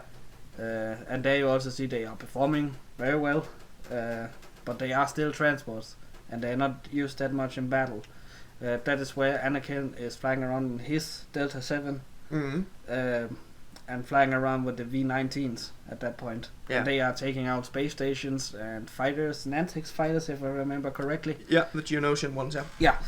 And there you also see they are performing very well, but they are still transports, and they are not used that much in battle. That is where Anakin is flying around in his Delta 7 and flying around with the V-19s at that point. Yeah. And they are taking out space stations and fighters, Nantix fighters if I remember correctly. Yeah, the Geonosian ones, yeah. Yeah.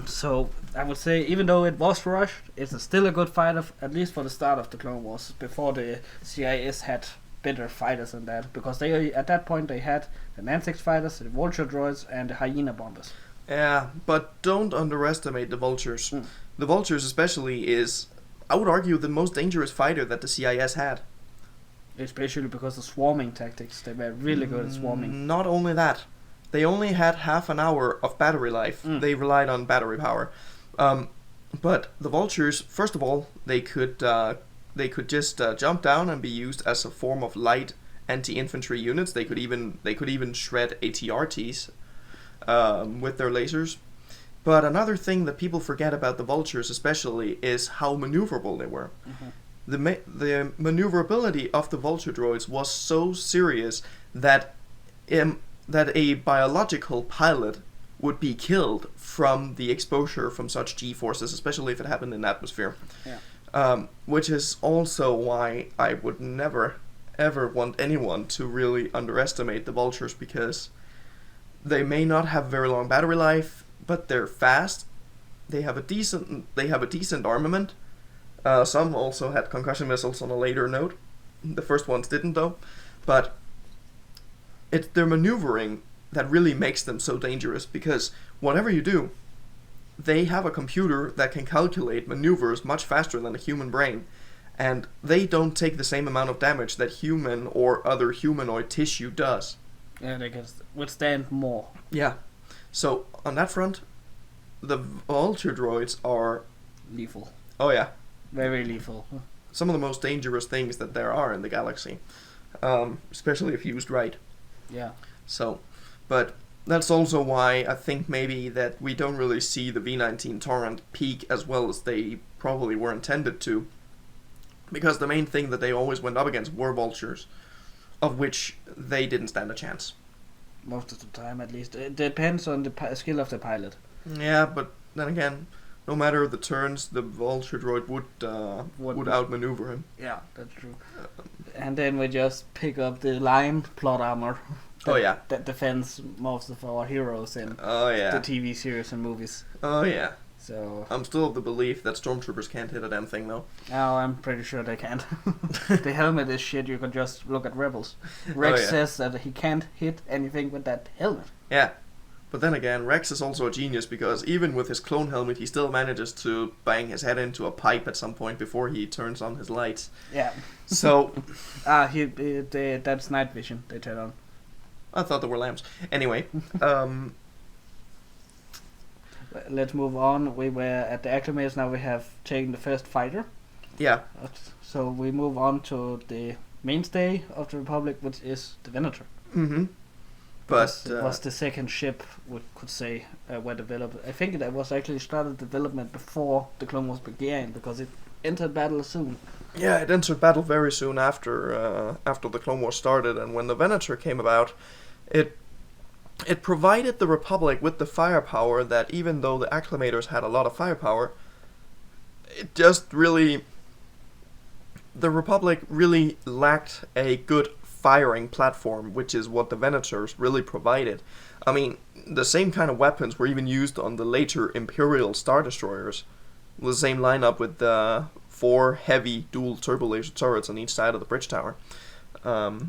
So I would say even though it was rushed, it's still a good fighter, at least for the start of the Clone Wars, before the CIS had better fighters than that. Because they at that point they had the Nantix fighters, the Vulture droids and the Hyena bombers. Yeah, but don't underestimate the Vultures. The Vultures especially is, I would argue, the most dangerous fighter that the CIS had. Especially because of swarming tactics. They were really good at swarming. Not only that, they only had half an hour of battery life. They relied on battery power. But the Vultures, first of all, they could just jump down and be used as a form of light anti-infantry units. They could even shred ATRTs with their lasers. But another thing that people forget about the Vultures especially is how maneuverable they were. The maneuverability of the Vulture droids was so serious that a biological pilot would be killed from the exposure from such G-forces, especially if it happened in atmosphere. Yeah. Which is also why I would never, ever want anyone to really underestimate the Vultures, because they may not have very long battery life, but they're fast. They have a decent armament. Some also had concussion missiles on a later note. The first ones didn't though. But it's their maneuvering that really makes them so dangerous, because whatever you do, they have a computer that can calculate maneuvers much faster than a human brain, and they don't take the same amount of damage that human or other humanoid tissue does. Yeah, they can withstand more. Yeah. So, on that front, the Vulture droids are lethal. Oh yeah. Very lethal. Some of the most dangerous things that there are in the galaxy. Especially if used right. Yeah. So, but that's also why I think maybe that we don't really see the V-19 Torrent peak as well as they probably were intended to. Because the main thing that they always went up against were Vultures, of which they didn't stand a chance. Most of the time, at least. It depends on the skill of the pilot. Yeah, but then again, no matter the turns, the Vulture droid would outmaneuver him. Yeah, that's true. And then we just pick up the line plot armor. That defends most of our heroes in the TV series and movies. Oh yeah. So I'm still of the belief that stormtroopers can't hit a damn thing though. Oh, I'm pretty sure they can't. The helmet is shit. You can just look at Rebels. Rex says that he can't hit anything with that helmet. Yeah. But then again, Rex is also a genius, because even with his clone helmet, he still manages to bang his head into a pipe at some point before he turns on his lights. Yeah. So... that's night vision they turn on. I thought they were lamps. Anyway, let's move on. We were at the acclimates. Now we have taken the first fighter. Yeah. So we move on to the mainstay of the Republic, which is the Venator. Mm-hmm. But it was the second ship, we could say, were developed. I think it was actually started development before the Clone Wars began, because it entered battle soon. Yeah, it entered battle very soon after the Clone Wars started, and when the Venator came about, it provided the Republic with the firepower that, even though the Acclimators had a lot of firepower, it just really... The Republic really lacked a good firing platform, which is what the Venators really provided. I mean, the same kind of weapons were even used on the later Imperial Star Destroyers. The same lineup with the 4 heavy dual turbo laser turrets on each side of the bridge tower.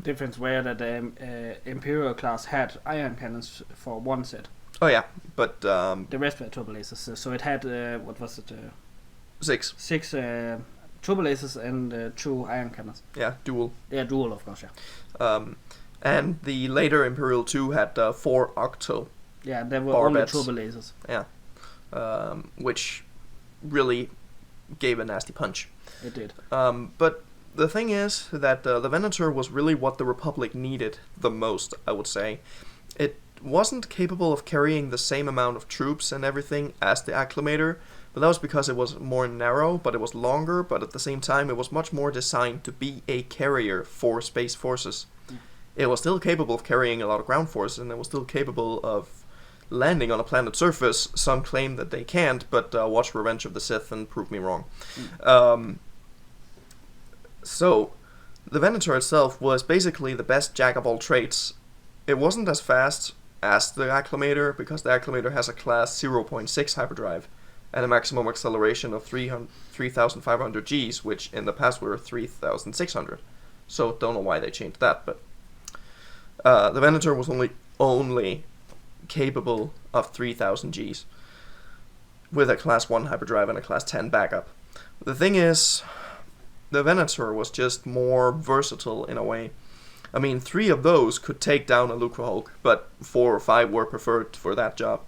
Difference were that the Imperial class had iron cannons for one set. Oh yeah, but... the rest were turbo lasers. So it had, what was it? 6. 6 turbo lasers and 2 iron cannons. Yeah, dual. Yeah, dual, of course, yeah. And the later Imperial 2 had 4 octo. Yeah, there were barbets. only turbo lasers. Yeah. Which really gave a nasty punch. It did. But the thing is that the Venator was really what the Republic needed the most, I would say. It wasn't capable of carrying the same amount of troops and everything as the Acclimator, but that was because it was more narrow, but it was longer, but at the same time it was much more designed to be a carrier for space forces. It was still capable of carrying a lot of ground forces, and it was still capable of landing on a planet's surface. Some claim that they can't, but watch Revenge of the Sith and prove me wrong. So, the Venator itself was basically the best jack of all trades. It wasn't as fast as the Acclimator, because the Acclimator has a class 0.6 hyperdrive and a maximum acceleration of 3,500 Gs, which in the past were 3,600. So, don't know why they changed that, but the Venator was only capable of 3,000 Gs with a class 1 hyperdrive and a class 10 backup. The thing is, the Venator was just more versatile in a way. I mean, 3 of those could take down a Lucrehulk, but 4 or 5 were preferred for that job.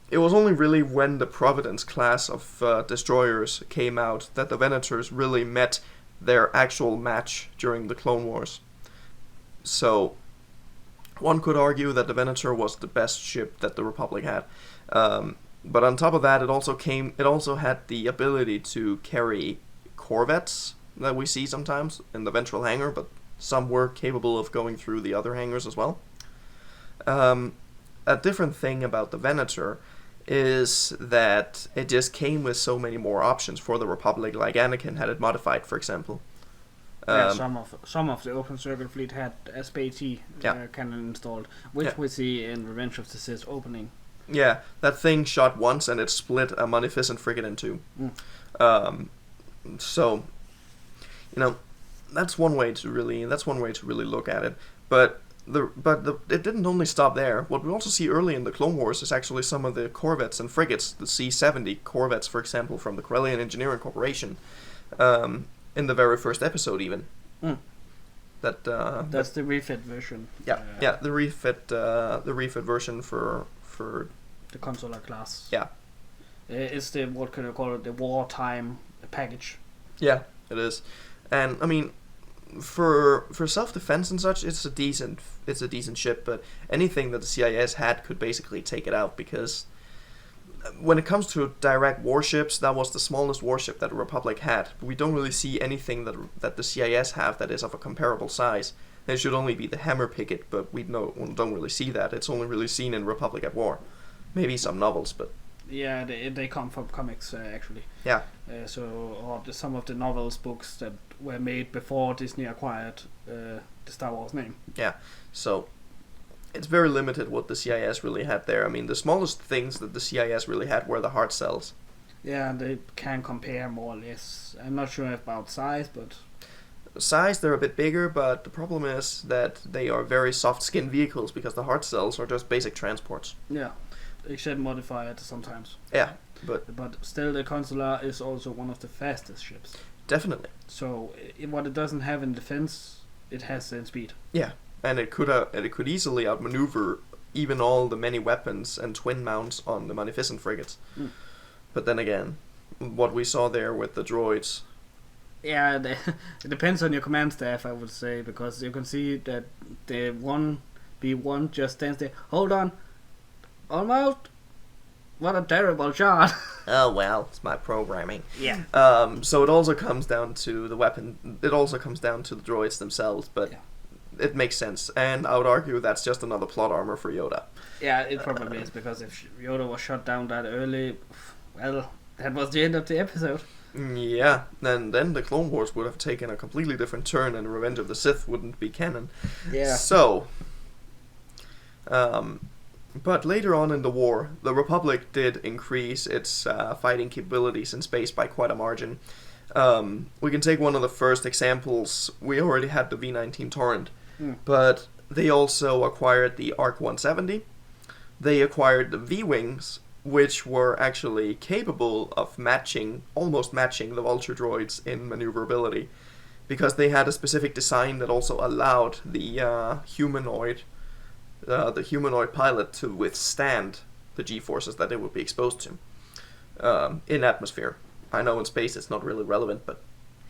It was only really when the Providence class of destroyers came out that the Venators really met their actual match during the Clone Wars. So, one could argue that the Venator was the best ship that the Republic had. But on top of that, it also had the ability to carry corvettes that we see sometimes in the ventral hangar, but some were capable of going through the other hangars as well. A different thing about the Venator is that it just came with so many more options for the Republic, like Anakin had it modified, for example. Yeah, some of the Open Circle fleet had a SPT cannon installed, which we see in Revenge of the Sith opening. Yeah, that thing shot once and it split a Munificent frigate in 2. So, you know, that's one way to really look at it. But it didn't only stop there. What we also see early in the Clone Wars is actually some of the corvettes and frigates, the C-70 corvettes, for example, from the Corellian Engineering Corporation, in the very first episode even. That's the refit version. The refit version for the consular class. Yeah. It's the, what could I call it, the wartime package. Yeah, it is. And I mean, for self-defense and such, it's a decent ship, but anything that the CIS had could basically take it out, because when it comes to direct warships, that was the smallest warship that the Republic had. We don't really see anything that the CIS have that is of a comparable size. It should only be the Hammer Picket, but we don't really see that. It's only really seen in Republic at War. Maybe some novels, but... Yeah, they come from comics, actually. Yeah. Some of the novels, books that were made before Disney acquired the Star Wars name. Yeah, so it's very limited what the CIS really had there. I mean, the smallest things that the CIS really had were the hard cells. Yeah, and they can compare more or less. I'm not sure about size, but... Size, they're a bit bigger, but the problem is that they are very soft-skinned vehicles, because the hard cells are just basic transports. Yeah, except modified sometimes. Yeah, but still the Consular is also one of the fastest ships. Definitely. So what it doesn't have in defense, it has in speed. Yeah, and it could easily outmaneuver even all the many weapons and twin mounts on the Magnificent frigates. But then again, what we saw there with the droids. Yeah, it depends on your command staff, I would say, because you can see that the 1B1 just stands there. Hold on, almost. What a terrible shot. Oh well, it's my programming. Yeah. So it also comes down to the weapon. It also comes down to the droids themselves, but it makes sense. And I would argue that's just another plot armor for Yoda. Yeah, it probably is, because if Yoda was shot down that early, well, that was the end of the episode. Yeah, and then the Clone Wars would have taken a completely different turn, and Revenge of the Sith wouldn't be canon. Yeah. So, but later on in the war, the Republic did increase its fighting capabilities in space by quite a margin. We can take one of the first examples. We already had the V-19 Torrent, but they also acquired the ARC-170. They acquired the V-Wings, which were actually capable of almost matching the Vulture droids in maneuverability, because they had a specific design that also allowed the humanoid pilot to withstand the G-forces that they would be exposed to in atmosphere. I know in space it's not really relevant, but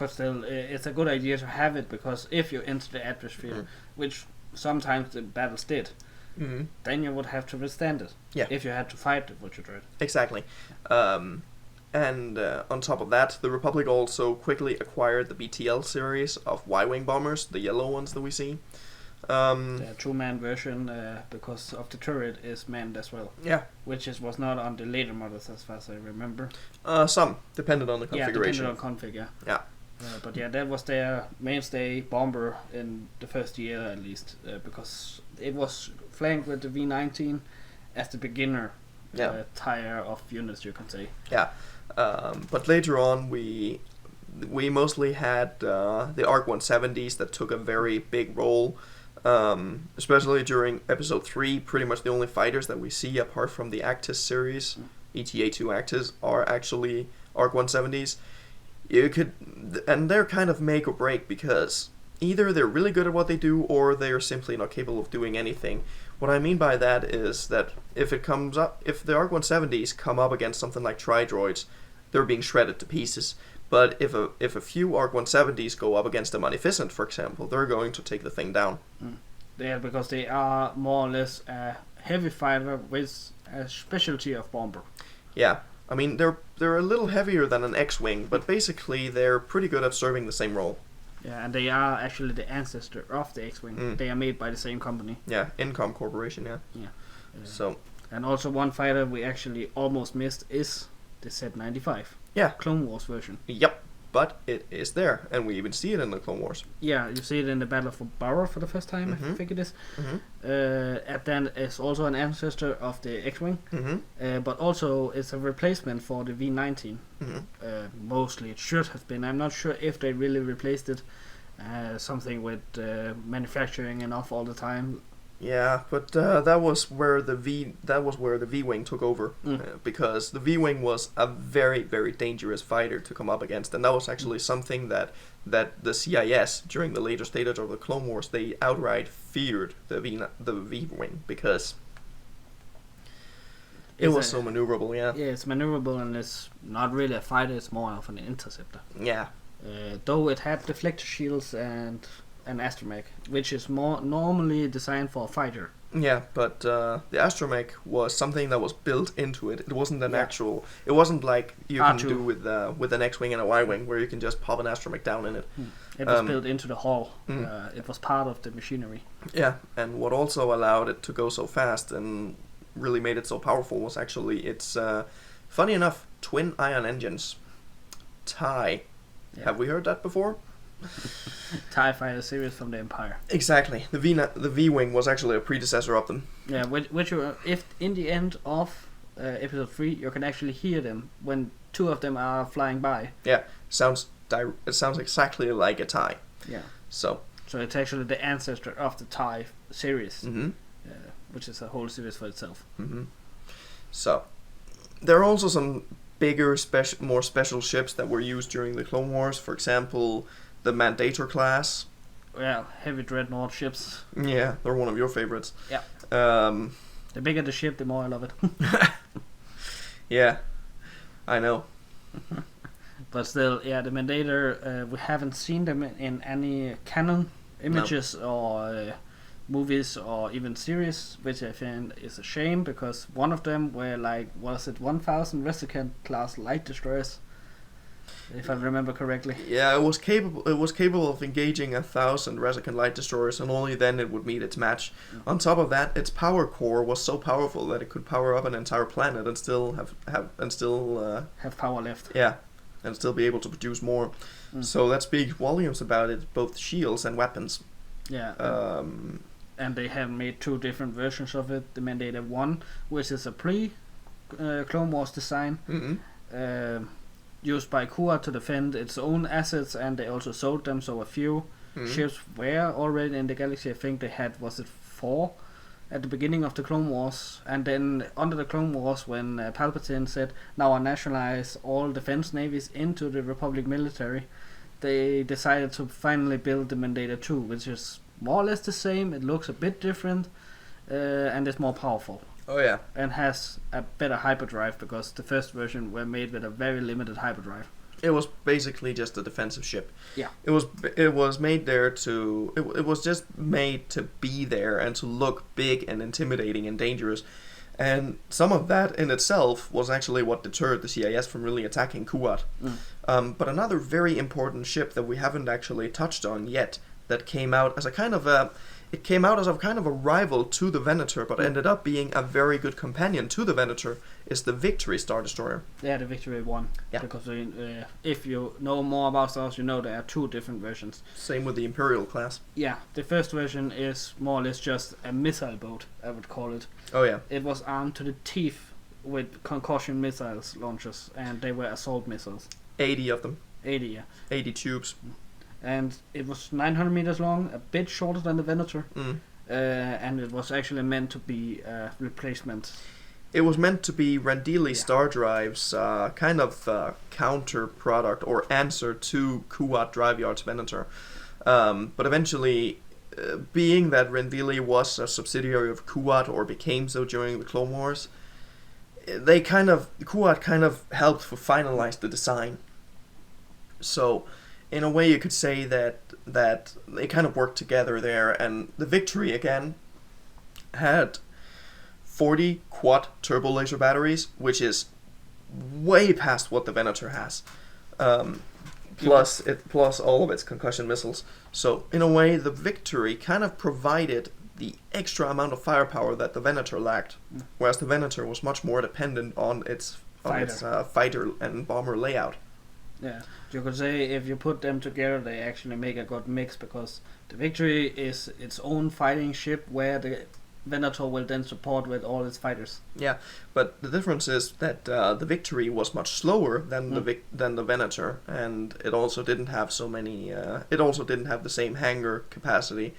still, it's a good idea to have it, because if you enter the atmosphere, which sometimes the battles did, then you would have to withstand it. Yeah. If you had to fight the Vulture droid. Exactly. And on top of that, the Republic also quickly acquired the BTL series of Y-wing bombers, the yellow ones that we see. The two-man version, because of the turret, is manned as well. Yeah. Which was not on the later models, as far as I remember. Some, depended on the configuration. Yeah, depended on config, yeah. Yeah. But yeah, that was their mainstay bomber in the first year, at least, because it was flanked with the V-19 as the beginner tier of units, you can say. Yeah. But later on, we mostly had the ARC-170s that took a very big role. Especially during Episode 3, pretty much the only fighters that we see, apart from the Actis series, ETA-2 Actis, are actually ARC-170s. And they're kind of make or break, because either they're really good at what they do, or they're simply not capable of doing anything. What I mean by that is that if the ARC-170s come up against something like Tri-Droids, they're being shredded to pieces. But if a few ARC-170s go up against a Magnificent, for example, they're going to take the thing down. Yeah, because they are more or less a heavy fighter with a specialty of bomber. Yeah, I mean they're a little heavier than an X-wing, but basically they're pretty good at serving the same role. Yeah, and they are actually the ancestor of the X-wing. They are made by the same company. Yeah, Incom Corporation. Yeah. Yeah. So. And also one fighter we actually almost missed is the Z-95. Yeah. Clone Wars version. Yep. But it is there, and we even see it in the Clone Wars. Yeah, you see it in the Battle for Barrow for the first time, I think it is. And then it's also an ancestor of the X-Wing, but also it's a replacement for the V-19. Mostly it should have been. I'm not sure if they really replaced it. Something with manufacturing and off all the time. Yeah, but that was where the V-wing took over, because the V-wing was a very, very dangerous fighter to come up against, and that was actually something that the CIS during the later stages of the Clone Wars, they outright feared the V-wing, because it was so maneuverable. Yeah. Yeah, it's maneuverable, and it's not really a fighter; it's more of an interceptor. Yeah. Though it had deflector shields and an astromech, which is more normally designed for a fighter. Yeah, but the astromech was something that was built into it. It wasn't an actual. It wasn't like you can do with an X-wing and a Y-wing, where you can just pop an astromech down in it. It was built into the hull. It was part of the machinery. Yeah, and what also allowed it to go so fast and really made it so powerful was actually its, funny enough, twin ion engines. TIE. Yeah. Have we heard that before? TIE fighter series from the Empire. Exactly. The V-wing was actually a predecessor of them. Yeah, which if in the end of episode 3 you can actually hear them when two of them are flying by. Yeah, it sounds exactly like a TIE. Yeah. So it's actually the ancestor of the TIE series, which is a whole series for itself. So there are also some bigger, more special ships that were used during the Clone Wars. For example, the Mandator class. Yeah, heavy dreadnought ships. Yeah, they're one of your favorites. Yeah. The bigger the ship, the more I love it. Yeah, I know. But still, yeah, the Mendator, we haven't seen them in any canon images or movies or even series, which I think is a shame, because one of them were like, was it 1,000 Resicant class light destroyers, if I remember correctly. Yeah, it was capable of engaging 1,000 Resicant light destroyers, and only then it would meet its match. Mm-hmm. On top of that, its power core was so powerful that it could power up an entire planet and still have power left. Yeah, and still be able to produce more. So that speaks volumes about it, both shields and weapons. Yeah. And they have made 2 different versions of it. The Mendator 1, which is a pre-Clone Wars design, used by Kuat to defend its own assets, and they also sold them, so a few ships were already in the galaxy. I think they had, was it 4 at the beginning of the Clone Wars, and then under the Clone Wars, when Palpatine said, now I nationalize all defense navies into the Republic military, they decided to finally build the Mendator 2, which is more or less the same. It looks a bit different, and it's more powerful. Oh yeah. And has a better hyperdrive, because the first version were made with a very limited hyperdrive. It was basically just a defensive ship. Yeah. It was made there to it was just made to be there and to look big and intimidating and dangerous. And some of that in itself was actually what deterred the CIS from really attacking Kuat. But another very important ship that we haven't actually touched on yet, that came out as a kind of a rival to the Venator, but ended up being a very good companion to the Venator, is the Victory Star Destroyer. Yeah, the Victory 1. Yeah. Because if you know more about stars, you know there are 2 different versions. Same with the Imperial class. Yeah, the first version is more or less just a missile boat, I would call it. Oh yeah. It was armed to the teeth with concussion missiles launchers, and they were assault missiles. 80 of them. 80, yeah. 80 tubes. And it was 900 meters long, a bit shorter than the Venator. And it was actually meant to be a replacement. It was meant to be Rendili Star Drive's kind of counter product or answer to Kuat Driveyard's Venator. But eventually, being that Rendili was a subsidiary of Kuat, or became so during the Clone Wars, Kuat kind of helped to finalize the design. So, in a way, you could say that they kind of worked together there, and the Victory again had 40 quad turbo laser batteries, which is way past what the Venator has. Plus all of its concussion missiles. So in a way, the Victory kind of provided the extra amount of firepower that the Venator lacked, whereas the Venator was much more dependent on its fighter and bomber layout. Yeah, you could say if you put them together, they actually make a good mix, because the Victory is its own fighting ship, where the Venator will then support with all its fighters. Yeah, but the difference is that the Victory was much slower than the Venator, and it also didn't have so many. It also didn't have the same hangar capacity,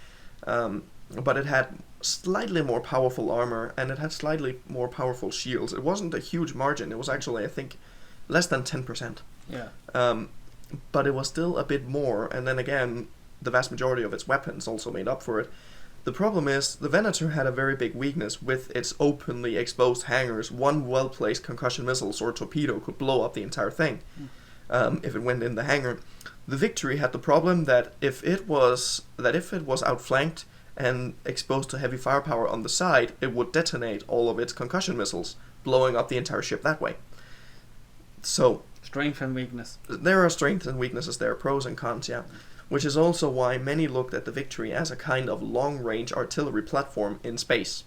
but it had slightly more powerful armor, and it had slightly more powerful shields. It wasn't a huge margin. It was actually, I think, less than 10%. Yeah. But it was still a bit more, and then again, the vast majority of its weapons also made up for it. The problem is, the Venator had a very big weakness with its openly exposed hangars. One well-placed concussion missiles or torpedo could blow up the entire thing if it went in the hangar. The Victory had the problem that if it was outflanked and exposed to heavy firepower on the side, it would detonate all of its concussion missiles, blowing up the entire ship that way. So strength and weakness. There are strengths and weaknesses there, pros and cons, yeah. Which is also why many looked at the Victory as a kind of long-range artillery platform in space.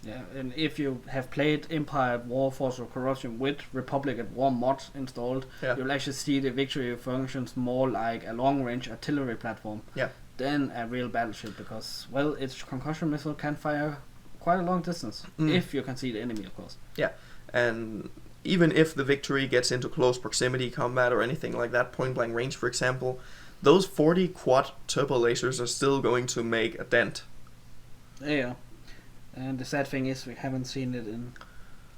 Yeah, and if you have played Empire at War, Force of Corruption with Republic at War mods installed, you'll actually see the Victory functions more like a long-range artillery platform than a real battleship, because, well, its concussion missile can fire quite a long distance, if you can see the enemy, of course. Yeah, and even if the Victory gets into close proximity combat or anything like that, point-blank range, for example, those 40 quad turbo lasers are still going to make a dent. Yeah. And the sad thing is, we haven't seen it in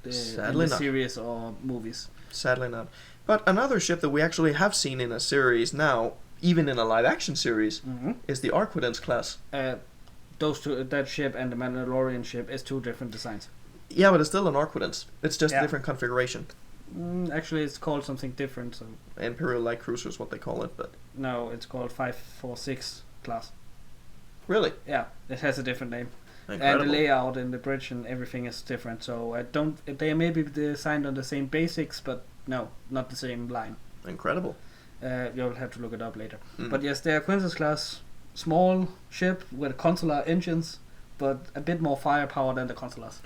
the series or movies. Sadly not. But another ship that we actually have seen in a series now, even in a live-action series, is the Arquitens class. Those two, that ship and the Mandalorian ship, is 2 different designs. Yeah, but it's still an Arquidens. It's just a Yeah. different configuration. Actually, it's called something different. So Imperial Light Cruiser is what they call it, but no, it's called 546 class. really, Yeah, it has a different name. incredible. And the layout in the bridge and everything is different. So I don't. They may be designed on the same basics, but no, not the same line. Incredible. You'll have to look it up later. Mm. But yes, they are Quintus class, small ship with consular engines, but a bit more firepower than the consulars,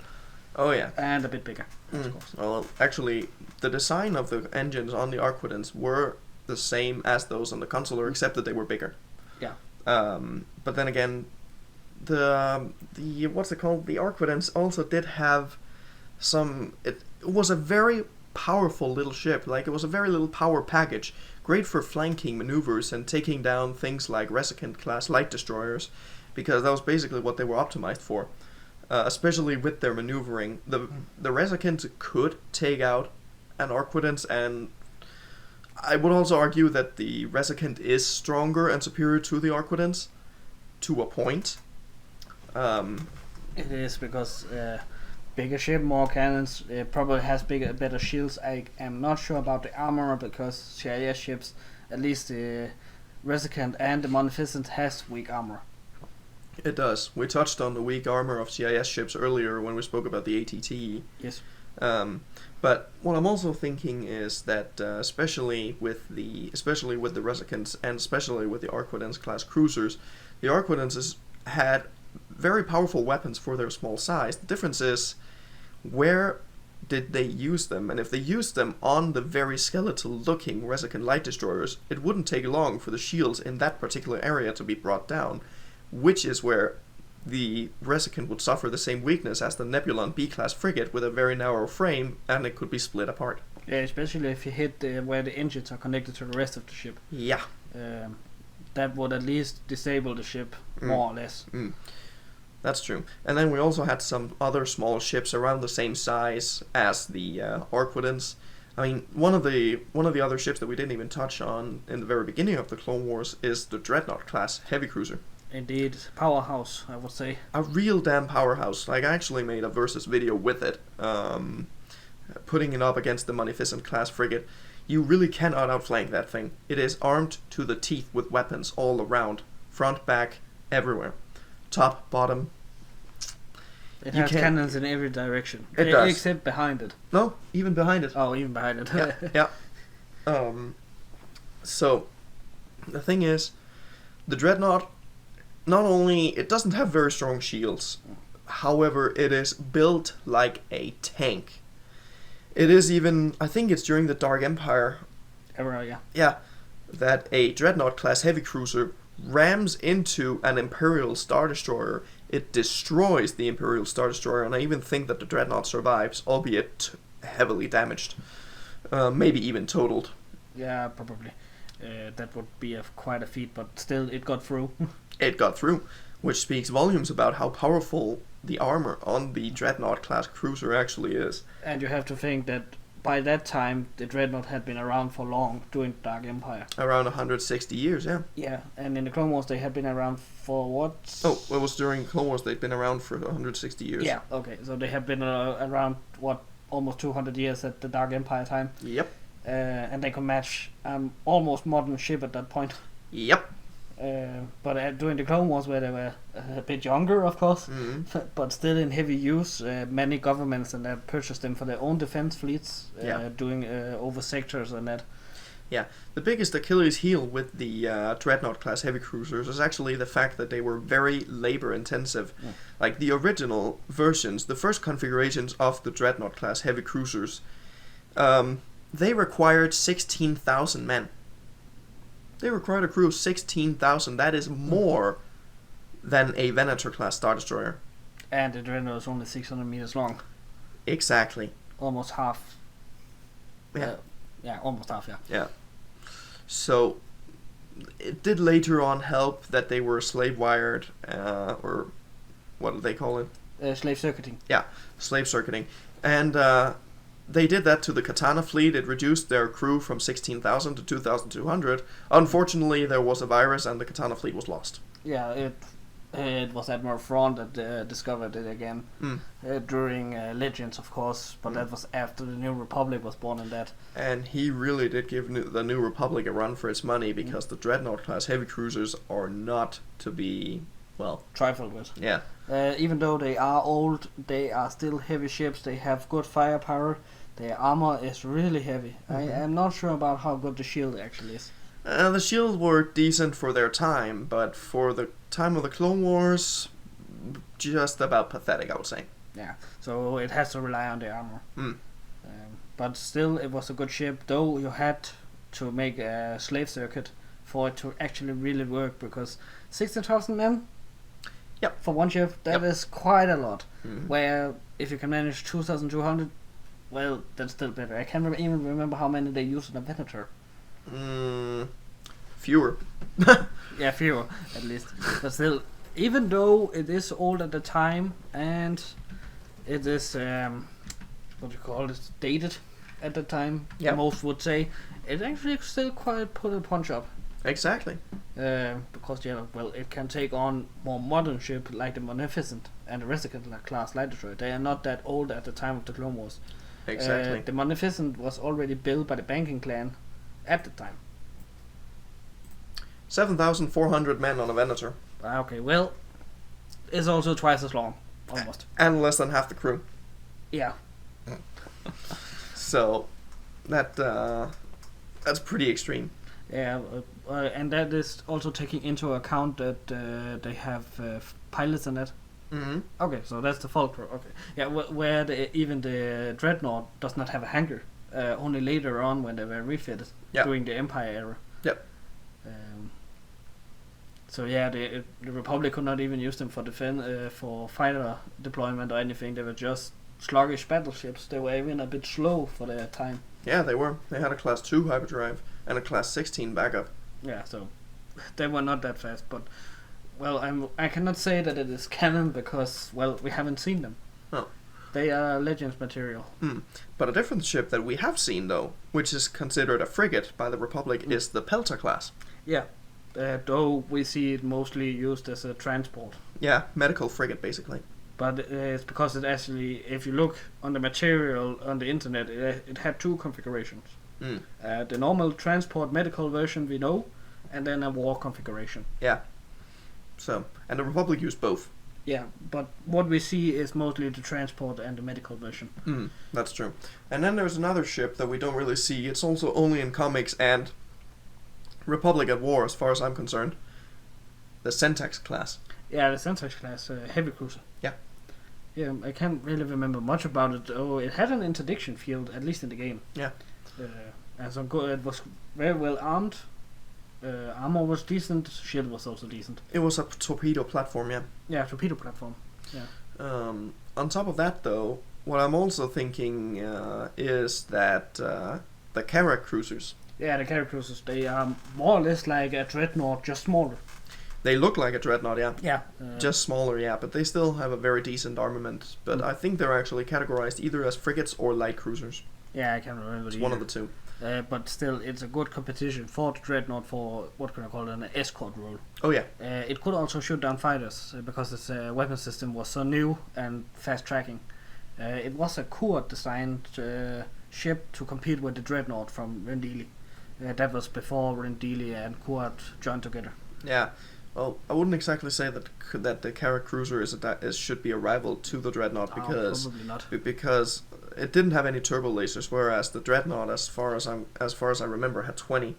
Oh yeah. and a bit bigger, of Mm. course. Well, actually, the design of the engines on the Arquidens were the same as those on the Consular, except that they were bigger. Yeah. But then again, the what's it called? The Arquidens also did have some. It was a very powerful little ship. Like, it was a very little power package, great for flanking maneuvers and taking down things like Resicant class light destroyers, because that was basically what they were optimized for. Especially with their maneuvering, the Resicant could take out an Arquidens, and I would also argue that the Resicant is stronger and superior to the Arquidens, to a point. It is because bigger ship, more cannons, probably has better shields. I am not sure about the armor because CIS ships, at least the Resicant and the Munificent, has weak armor. It does. We touched on the weak armor of CIS ships earlier when we spoke about the ATT. Yes. But what I'm also thinking is that especially with the Resicants and especially with the Arquidens class cruisers, the Arquidens had very powerful weapons for their small size. The difference is where did they use them, and if they used them on the very skeletal-looking Resicant light destroyers, it wouldn't take long for the shields in that particular area to be brought down, which is where the Resicant would suffer the same weakness as the Nebulon B-class frigate with a very narrow frame, and it could be split apart. Yeah, especially if you hit where the engines are connected to the rest of the ship. Yeah. That would at least disable the ship, more or less. That's true. And then we also had some other small ships around the same size as the Arquidens. I mean, one of the other ships that we didn't even touch on in the very beginning of the Clone Wars is the Dreadnought class heavy cruiser. Indeed, powerhouse, I would say. A real damn powerhouse. Like, I actually made a versus video with it, putting it up against the Munificent class frigate. You really cannot outflank that thing. It is armed to the teeth with weapons all around, front, back, everywhere, top, bottom. It has cannons in every direction. It does. Except behind it. No, even behind it. Oh, even behind it. Yeah. So, the thing is, the Dreadnought, not only, it doesn't have very strong shields, however, it is built like a tank. It is even, I think it's during the Dark Empire. Yeah. Yeah, that a Dreadnought class heavy cruiser rams into an Imperial Star Destroyer. It destroys the Imperial Star Destroyer, and I even think that the Dreadnought survives, albeit heavily damaged. Maybe even totaled. Yeah, probably. That would be quite a feat, but still, it got through. It got through, which speaks volumes about how powerful the armor on the Dreadnought class cruiser actually is. And you have to think that by that time, the Dreadnought had been around for long during the Dark Empire. Around 160 years, yeah. Yeah, and in the Clone Wars, they had been around for what? Oh, it was during Clone Wars. They'd been around for 160 years. Yeah, okay. So they have been around, what, almost 200 years at the Dark Empire time. Yep. And they could match almost modern ship at that point. Yep. But during the Clone Wars, where they were a bit younger, of course, but still in heavy use, many governments and that purchased them for their own defense fleets, doing over sectors and that. Yeah, the biggest Achilles heel with the Dreadnought class heavy cruisers is actually the fact that they were very labor intensive. Yeah. Like the original versions, the first configurations of the Dreadnought class heavy cruisers, they required 16,000 men. They required a crew of 16,000. That is more than a Venator class Star Destroyer. And the Dreadnought is only 600 meters long. Exactly. Almost half. Yeah. Almost half, yeah. Yeah. So, it did later on help that they were slave wired, or what do they call it? Slave circuiting. Yeah, slave circuiting. And they did that to the Katana fleet. It reduced their crew from 16,000 to 2,200. Unfortunately, there was a virus and the Katana fleet was lost. Yeah, It was Admiral Thrawn that discovered it again during Legends, of course, but that was after the New Republic was born in that. And he really did give the New Republic a run for its money, because the Dreadnought class heavy cruisers are not to be, well, trifled with. Yeah. Even though they are old, they are still heavy ships. They have good firepower. Their armor is really heavy. I am not sure about how good the shield actually is. The shield were decent for their time, but for the time of the Clone Wars, just about pathetic, I would say. Yeah, so it has to rely on the armor. But still, it was a good ship, though you had to make a slave circuit for it to actually really work, because 16,000 men for one ship, that is quite a lot. Where if you can manage 2,200, well, that's still better. I can't even remember how many they used in a Venator. Fewer. Yeah, fewer at least. But still, even though it is old at the time and it is what you call it, dated at the time, most would say, it actually still quite put a punch up. Exactly. Because it can take on more modern ship like the Magnificent and the Resident class light destroyer. They are not that old at the time of the Clone Wars. Exactly. The Magnificent was already built by the Banking clan at the time. 7,400 men on a Venator. Okay, well, it's also twice as long, almost. And less than half the crew. Yeah. So, that's pretty extreme. Yeah, and that is also taking into account that they have pilots in that. Okay, so that's the full crew. Okay, yeah, where even the Dreadnought does not have a hangar. Only later on when they were refitted during the Empire era. Yep. So yeah, the Republic could not even use them for for fighter deployment or anything. They were just sluggish battleships. They were even a bit slow for their time. Yeah, they were. They had a Class 2 hyperdrive and a Class 16 backup. Yeah, so they were not that fast. But well, I cannot say that it is canon because we haven't seen them. Oh. They are Legends material. But a different ship that we have seen, though, which is considered a frigate by the Republic, is the Pelta class. Yeah, though we see it mostly used as a transport. Yeah, medical frigate, basically. But it's because it actually, if you look on the material on the internet, it had two configurations. The normal transport medical version we know, and then a war configuration. Yeah. So, and the Republic used both. Yeah, but what we see is mostly the transport and the medical version. That's true. And then there's another ship that we don't really see. It's also only in comics and Republic at War, as far as I'm concerned. The Syntax class. Yeah, the Syntax class, heavy cruiser. Yeah. Yeah, I can't really remember much about it. Oh, it had an interdiction field, at least in the game. Yeah. And so it was very well armed. Armor was decent. Shield was also decent. It was a torpedo platform, yeah. Yeah, torpedo platform. Yeah. On top of that, though, what I'm also thinking is that the Kara cruisers. Yeah, the Kara cruisers. They are more or less like a Dreadnought, just smaller. They look like a Dreadnought, yeah. Yeah. Just smaller, yeah, but they still have a very decent armament. But I think they're actually categorized either as frigates or light cruisers. Yeah, I can't remember. It's one of the two. But still, it's a good competition for the Dreadnought for, what can I call it, an escort role. Oh, yeah. It could also shoot down fighters because its weapon system was so new and fast tracking. It was a Kuat designed ship to compete with the Dreadnought from Rendili. That was before Rendili and Kuat joined together. Yeah. Well, I wouldn't exactly say that the Kara cruiser should be a rival to the Dreadnought probably not. Because it didn't have any turbo lasers, whereas the Dreadnought, as far as I remember, had 20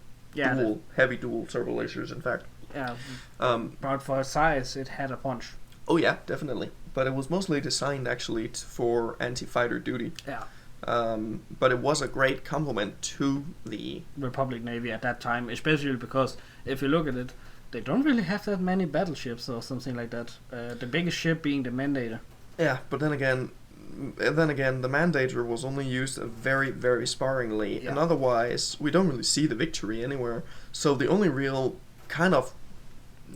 heavy dual turbo lasers. In fact. Yeah. But for size, it had a punch. Oh yeah, definitely. But it was mostly designed actually for anti-fighter duty. Yeah. But it was a great complement to the Republic Navy at that time, especially because if you look at it, they don't really have that many battleships or something like that. The biggest ship being the Mandator. Yeah, but then again, the Mandator was only used very, very sparingly, and otherwise we don't really see the Victory anywhere. So the only real kind of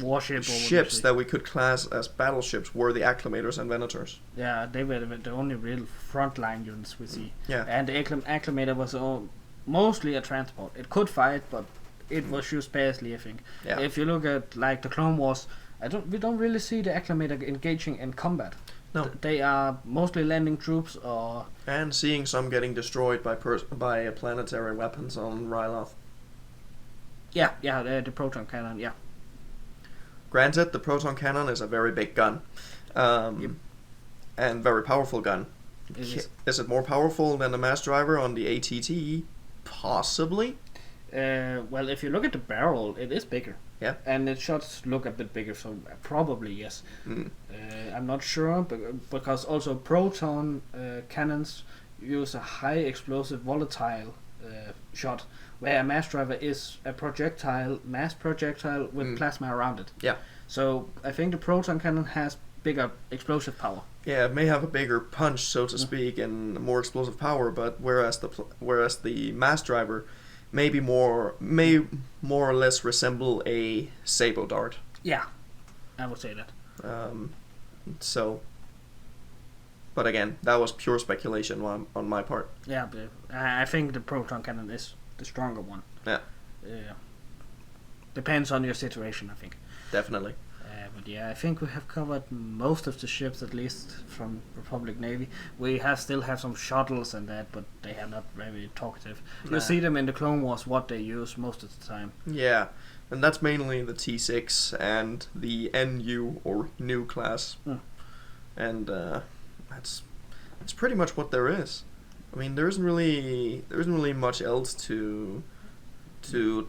warship ships that we could class as battleships were the Acclamators and Venators. Yeah, they were the only real frontline units we see. Yeah. And the Acclamator was mostly a transport. It could fight, but it was used sparsely, I think. Yeah. If you look at like the Clone Wars, We don't really see the acclimator engaging in combat. No. They are mostly landing troops or... And seeing some getting destroyed by planetary weapons on Ryloth. Yeah, the proton cannon, yeah. Granted, the proton cannon is a very big gun. And very powerful gun. Is it more powerful than the mass driver on the ATT? Possibly. Well, if you look at the barrel, it is bigger. Yeah. And its shots look a bit bigger, so probably yes. I'm not sure, because also proton cannons use a high explosive volatile shot, where a mass driver is a mass projectile with plasma around it. Yeah. So I think the proton cannon has bigger explosive power. Yeah, it may have a bigger punch, so to speak, and more explosive power, but whereas the mass driver may more or less resemble a Sabo dart. Yeah, I would say that. But again, that was pure speculation on my part. Yeah, but I think the proton cannon is the stronger one. Yeah. Depends on your situation, I think. Definitely. But yeah, I think we have covered most of the ships, at least from Republic Navy. We still have some shuttles and that, but they are not very talkative. You'll see them in the Clone Wars, what they use most of the time. Yeah, and that's mainly the T6 and the NU or new class. And that's pretty much what there is. I mean, there isn't really much else to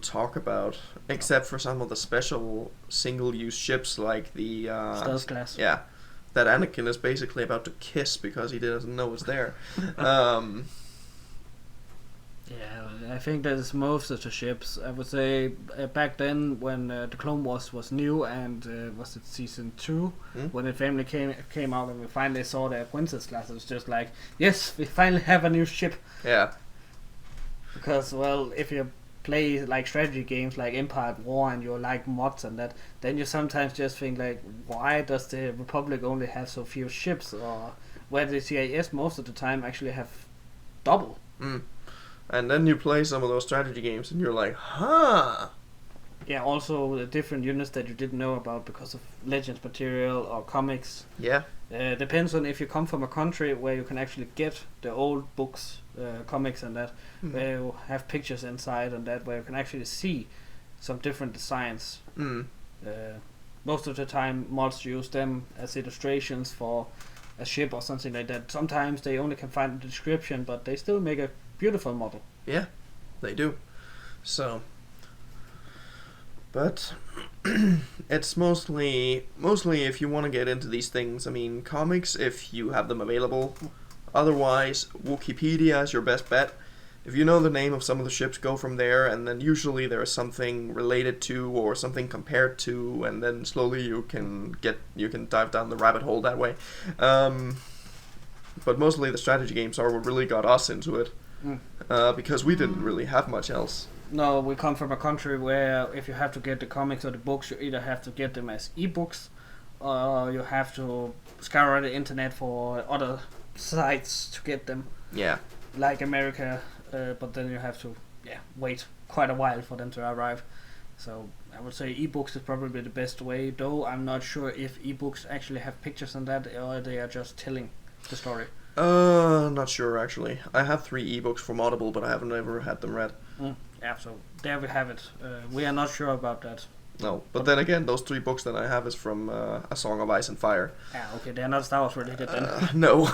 talk about, except for some of the special single-use ships like the Stealth class. Yeah, that Anakin is basically about to kiss because he doesn't know it's there. Yeah, I think that is most of the ships. I would say back then when the Clone Wars was new and was it season 2 when it finally came out and we finally saw the Princess class, it was just like, yes, we finally have a new ship. Yeah. Because, well, if you play like strategy games like Empire at War and you like mods and that, then you sometimes just think like, why does the Republic only have so few ships, or where the CIS most of the time actually have double. And then you play some of those strategy games and you're like, huh. Yeah, also the different units that you didn't know about because of Legends material or comics. Yeah. Depends on if you come from a country where you can actually get the old books, comics and that, where you have pictures inside and that, where you can actually see some different designs. Most of the time mods use them as illustrations for a ship or something like that. Sometimes they only can find the description, but they still make a beautiful model. Yeah, they do. So, but it's mostly if you want to get into these things. I mean, comics if you have them available. Otherwise, Wikipedia is your best bet. If you know the name of some of the ships, go from there, and then usually there is something related to or something compared to, and then slowly you can dive down the rabbit hole that way. But mostly the strategy games are what really got us into it, because we didn't really have much else. No, we come from a country where if you have to get the comics or the books, you either have to get them as ebooks, or you have to scour the internet for other sites to get them. Yeah. Like America, but then you have to wait quite a while for them to arrive. So I would say ebooks is probably the best way, though I'm not sure if ebooks actually have pictures on that or they are just telling the story. Not sure actually. I have 3 ebooks from Audible, but I haven't ever had them read. Yeah, so there we have it. We are not sure about that. No, but then again, those 3 books that I have is from A Song of Ice and Fire. Yeah, okay, they're not Star Wars related then. No.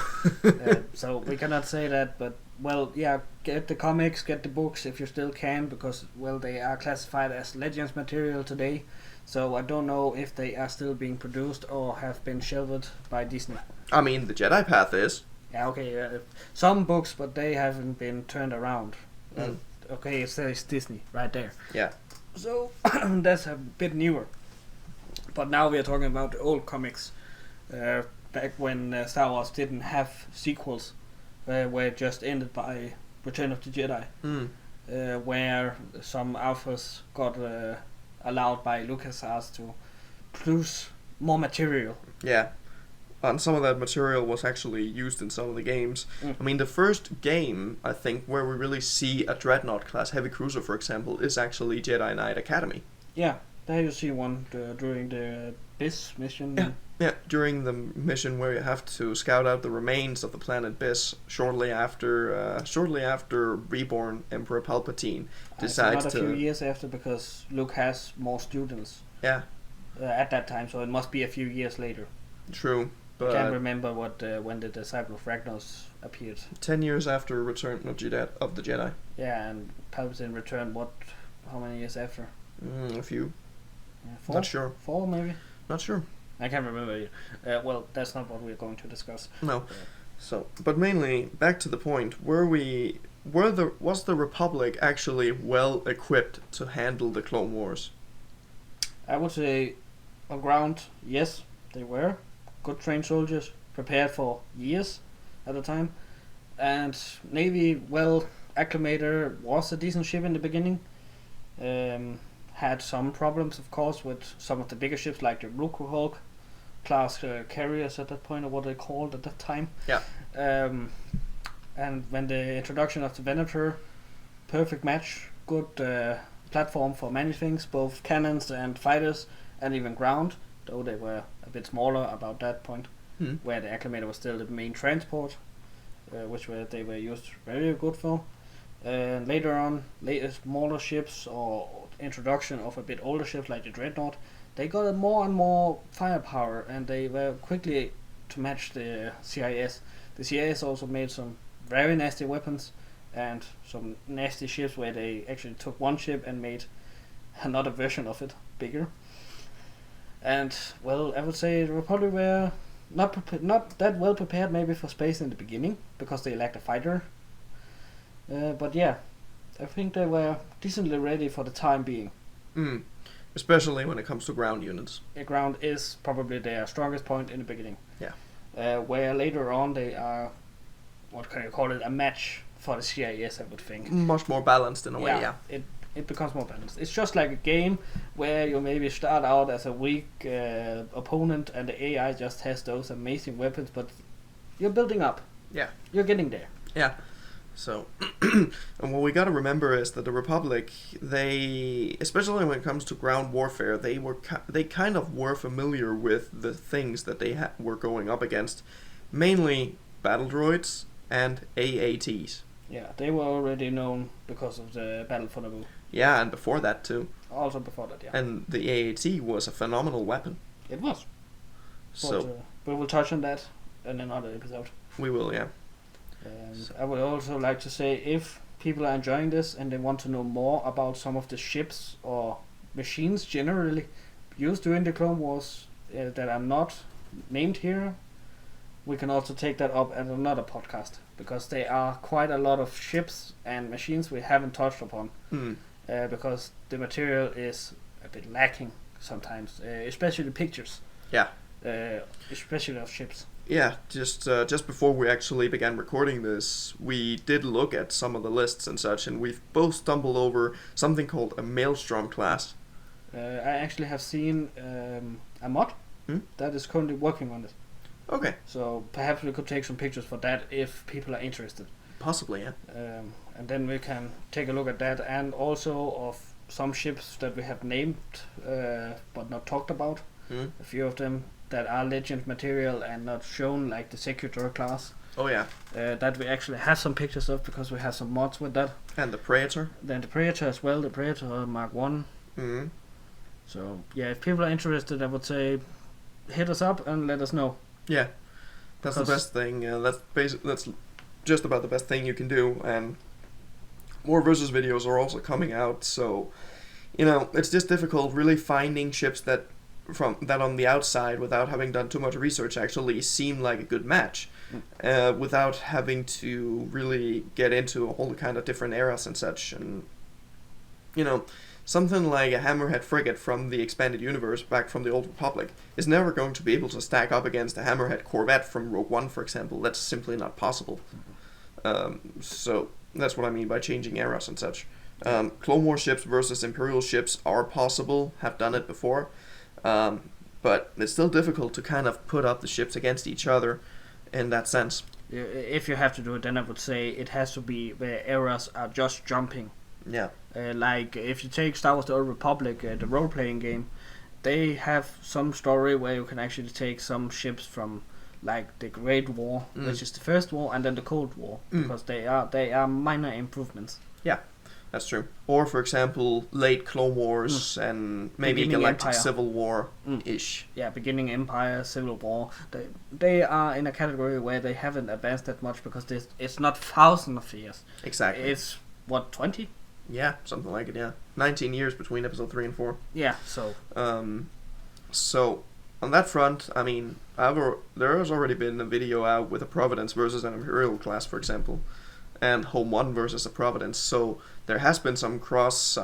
So we cannot say that, but, well, yeah, get the comics, get the books if you still can, because, well, they are classified as Legends material today, so I don't know if they are still being produced or have been shelved by Disney. I mean, the Jedi Path is. Yeah, okay, some books, but they haven't been turned around. Okay, it says Disney right there. Yeah. So that's a bit newer. But now we are talking about the old comics, back when Star Wars didn't have sequels, where it just ended by Return of the Jedi, where some authors got allowed by LucasArts to produce more material. Yeah. And some of that material was actually used in some of the games. I mean, the first game, I think, where we really see a Dreadnought class heavy cruiser, for example, is actually Jedi Knight Academy. Yeah, There you see one during the BIS mission. Yeah, during the mission where you have to scout out the remains of the planet BIS shortly after Reborn Emperor Palpatine decides not a few years after, because Luke has more students. Yeah. At that time, so it must be a few years later. True, but I can't remember when the Disciple of Ragnos appeared. 10 years after Return of the Jedi. Yeah, and Palpatine returned how many years after? A few. 4? Not sure. 4 maybe? Not sure. I can't remember. Well, that's not what we're going to discuss. No. But mainly, back to the point, was the Republic actually well equipped to handle the Clone Wars? I would say, on ground, yes, they were good trained soldiers, prepared for years at a time, and Navy, well acclimated, was a decent ship in the beginning. Had some problems, of course, with some of the bigger ships like the Hulk class carriers at that point, or what they called at that time. Yeah. And when the introduction of the Venator, perfect match, good platform for many things, both cannons and fighters, and even ground, though they were a bit smaller about that point, where the Acclimator was still the main transport, which they were used very good for. Later on, smaller ships or introduction of a bit older ships like the Dreadnought, they got more and more firepower, and they were quickly to match the CIS. The CIS also made some very nasty weapons and some nasty ships where they actually took one ship and made another version of it bigger. And well, I would say the Republic were not that well prepared maybe for space in the beginning because they lacked a fighter. But yeah, I think they were decently ready for the time being. Especially when it comes to ground units. Ground is probably their strongest point in the beginning. Yeah. Where later on they are, what can you call it, a match for the CIS, I would think. Much more balanced in a way, yeah. It becomes more balanced. It's just like a game where you maybe start out as a weak opponent and the AI just has those amazing weapons, but you're building up. Yeah. You're getting there. Yeah. So, and what we got to remember is that the Republic, they, especially when it comes to ground warfare, they kind of were familiar with the things that they were going up against, mainly battle droids and AATs. Yeah, they were already known because of the Battle for Naboo. Yeah, and before that too. Also before that, yeah. And the AAT was a phenomenal weapon. It was. So but we'll touch on that in another episode. We will, yeah. And I would also like to say, if people are enjoying this and they want to know more about some of the ships or machines generally used during the Clone Wars that are not named here, we can also take that up at another podcast, because there are quite a lot of ships and machines we haven't touched upon, because the material is a bit lacking sometimes, especially pictures. Yeah. Especially of ships. Yeah, just before we actually began recording this, we did look at some of the lists and such, and we've both stumbled over something called a Maelstrom class. I actually have seen a mod that is currently working on it. Okay. So perhaps we could take some pictures for that if people are interested. Possibly, yeah. And then we can take a look at that, and also of some ships that we have named but not talked about. A few of them that are legend material and not shown, like the Secutor class. Oh yeah. That we actually have some pictures of because we have some mods with that. And the Praetor. Then the Praetor as well, the Praetor Mark 1. So yeah, if people are interested, I would say hit us up and let us know. Yeah, that's the best thing. That's just about the best thing you can do. And more versus videos are also coming out, so it's just difficult really finding ships that on the outside, without having done too much research, actually seem like a good match, without having to really get into a whole kind of different eras and such. And something like a Hammerhead frigate from the expanded universe back from the Old Republic is never going to be able to stack up against a Hammerhead corvette from Rogue One, for example. That's simply not possible. So that's what I mean by changing eras and such. Clone War ships versus Imperial ships are possible, have done it before. But it's still difficult to kind of put up the ships against each other in that sense. If you have to do it, then I would say it has to be where eras are just jumping Yeah. Like if you take Star Wars: The Old Republic, the role-playing game, they have some story where you can actually take some ships from like the Great War, which is the First War, and then the Cold War, because they are minor improvements. Yeah, that's true. Or for example, late Clone Wars and maybe Beginning Galactic Empire. Civil War ish. Yeah, beginning Empire, Civil War. They are in a category where they haven't advanced that much because it's not thousands of years. Exactly. It's what, 20? Yeah, something like it. Yeah, 19 years between episode 3 and 4. Yeah, so. So on that front, I mean, there has already been a video out with a Providence versus an Imperial class, for example, and Home 1 versus a Providence. So there has been some cross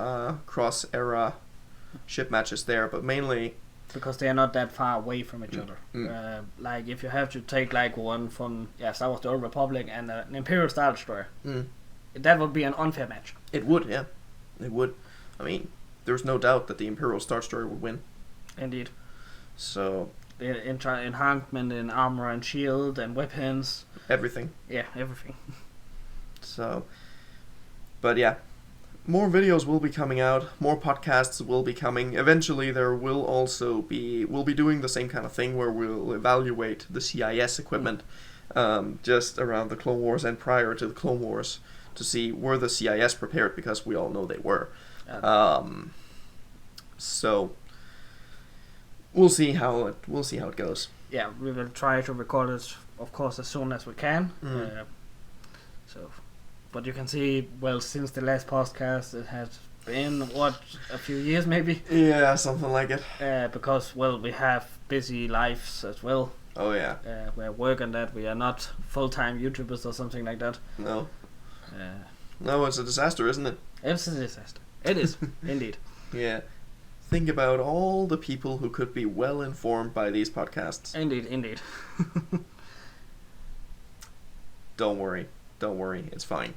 era ship matches there, but mainly because they are not that far away from each other. Like if you have to take like one from Star Wars: The Old Republic and an Imperial Star Destroyer, that would be an unfair match. It would, yeah, it would. I mean, there's no doubt that the Imperial Star Destroyer would win. Indeed. So enhancement in armor and shield and weapons. Everything. Yeah, everything. So, but yeah, more videos will be coming out. More podcasts will be coming. Eventually, we'll be doing the same kind of thing where we'll evaluate the CIS equipment, just around the Clone Wars and prior to the Clone Wars to see were the CIS prepared, because we all know they were. So we'll see how it goes. Yeah, we will try to record it, of course, as soon as we can. But you can see, well, since the last podcast, it has been a few years maybe. Yeah, something like it. Because we have busy lives as well. Oh yeah. We're working that. We are not full-time YouTubers or something like that. No. No, it's a disaster, isn't it? It's a disaster. It is, indeed. Yeah. Think about all the people who could be well informed by these podcasts. Indeed. Don't worry, it's fine.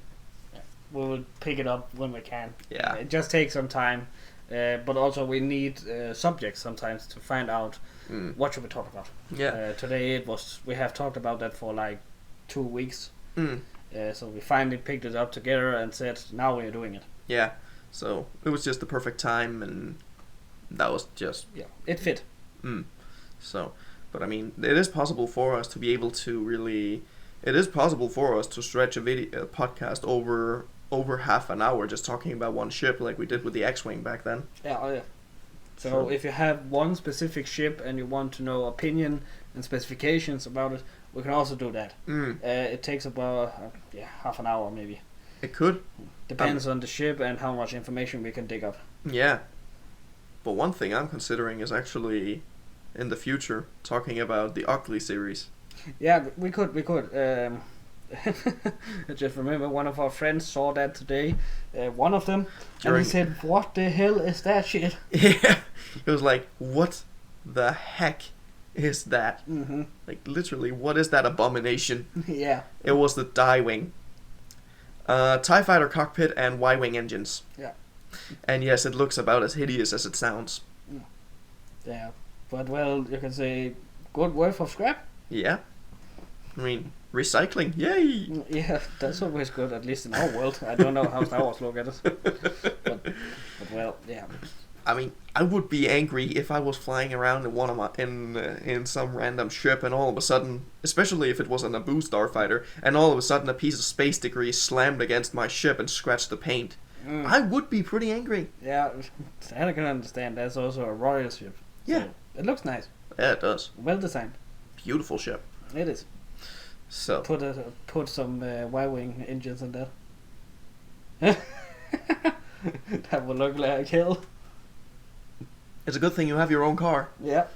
Yeah. We will pick it up when we can. Yeah. It just takes some time, but also we need subjects sometimes to find out what should we talk about. Yeah. Today we have talked about that for like 2 weeks. So we finally picked it up together and said, now we're doing it. Yeah. So it was just the perfect time, and that was just... Yeah, it fit. So, but I mean, it is possible for us to be able to really... It is possible for us to stretch a podcast over half an hour just talking about one ship, like we did with the X-Wing back then. Yeah. So if you have one specific ship and you want to know opinion and specifications about it, we can also do that. It takes about half an hour maybe. It could. Depends on the ship and how much information we can dig up. Yeah. But one thing I'm considering is actually, in the future, talking about the Ugly series. Yeah, we could. I just remember one of our friends saw that today, one of them, and he said, "What the hell is that shit?" Yeah, it was like, what the heck is that? Like, literally, what is that abomination? Yeah. It was the Die Wing. TIE Fighter cockpit and Y-Wing engines. Yeah. And yes, it looks about as hideous as it sounds. Yeah, but you can say, good worth of scrap. Yeah. I mean, recycling, yay! Yeah, that's always good, at least in our world. I don't know how Star Wars look at it. But yeah. I mean, I would be angry if I was flying around in some random ship and all of a sudden, especially if it was a Naboo starfighter, and all of a sudden a piece of space debris slammed against my ship and scratched the paint. I would be pretty angry. Yeah, I can understand. That's also a royal ship. Yeah. So it looks nice. Yeah, it does. Well designed. Beautiful ship. It is. So put some Y-Wing engines in there. That would look like hell. It's a good thing you have your own car. Yeah.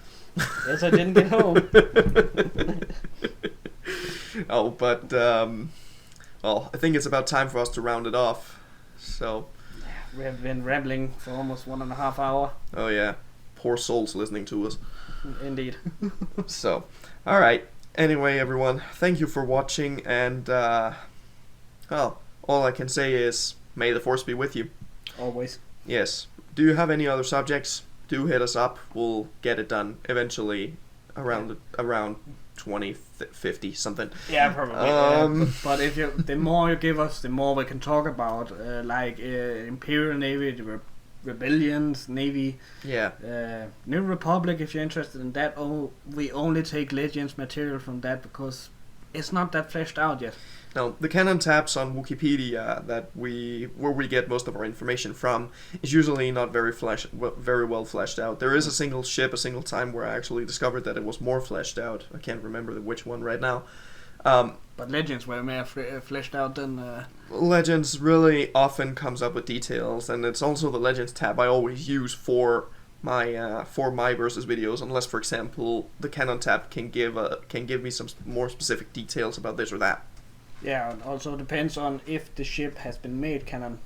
Yes, I didn't get home. Oh, but well, I think it's about time for us to round it off. So we have been rambling for almost 1.5 hours. Oh yeah, poor souls listening to us. Indeed. So, all right. Anyway, everyone, thank you for watching, and well, all I can say is, may the Force be with you. Always. Yes. Do you have any other subjects? Do hit us up. We'll get it done eventually around 2050 something. Yeah, probably. But if the more you give us, the more we can talk about, like Imperial Navy, the Rebellions, Navy, New Republic. If you're interested in that, we only take Legends material from that because it's not that fleshed out yet. Now, the canon tabs on Wikipedia where we get most of our information from is usually not very well fleshed out. There is a single single time where I actually discovered that it was more fleshed out. I can't remember which one right now. But Legends were more fleshed out than... Legends really often comes up with details, and it's also the Legends tab I always use for my versus videos, unless, for example, the canon tab can give me some more specific details about this or that. Yeah, and also depends on if the ship has been made canon.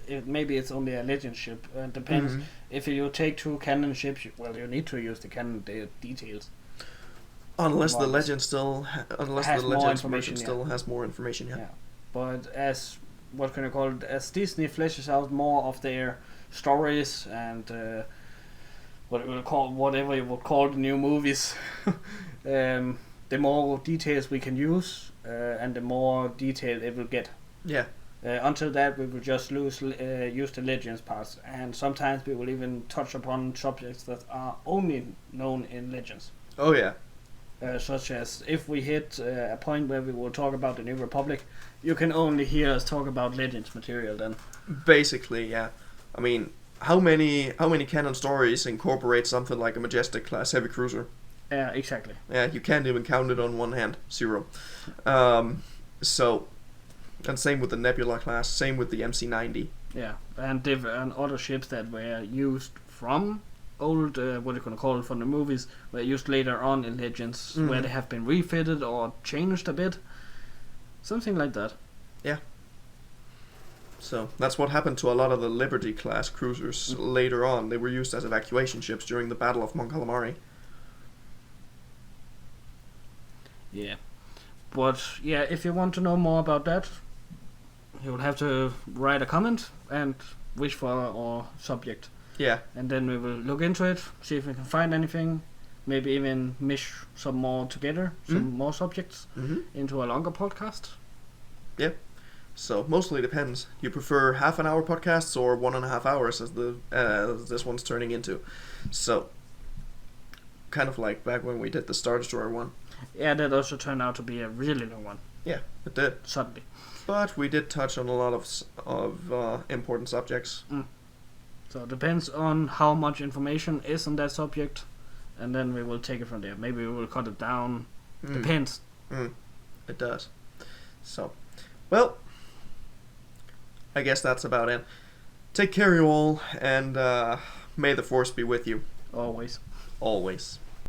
Maybe it's only a Legend ship. It depends. Mm-hmm. If you take 2 canon ships, you need to use the canon details. Unless the Legend still has more information. Yeah. But as Disney fleshes out more of their stories and whatever you would call the new movies, the more details we can use. And the more detail it will get. Yeah. Until that, we will just use the Legends parts, and sometimes we will even touch upon subjects that are only known in Legends. Oh yeah. Such as if we hit a point where we will talk about the New Republic, you can only hear us talk about Legends material then. Basically, yeah. I mean, how many canon stories incorporate something like a Majestic class heavy cruiser? Yeah, exactly. Yeah, you can't even count it on one hand. 0. So, and same with the Nebula class, same with the MC-90. Yeah, and other ships that were used from old, what are you going to call it, from the movies, were used later on in Legends, where they have been refitted or changed a bit. Something like that. Yeah. So, that's what happened to a lot of the Liberty class cruisers later on. They were used as evacuation ships during the Battle of Mon Calamari. Yeah, but yeah, if you want to know more about that, you will have to write a comment and wish for our subject. Yeah. And then we will look into it, see if we can find anything, maybe even mesh some more together, some more subjects into a longer podcast. Yep. So mostly depends. You prefer half an hour podcasts or 1.5 hours as this one's turning into. So kind of like back when we did the Star Destroyer one. Yeah, that also turned out to be a really long one. Yeah, it did. Suddenly. But we did touch on a lot of important subjects. So it depends on how much information is on that subject, and then we will take it from there. Maybe we will cut it down. Depends. It does. So, well, I guess that's about it. Take care, you all, and may the Force be with you. Always. Always.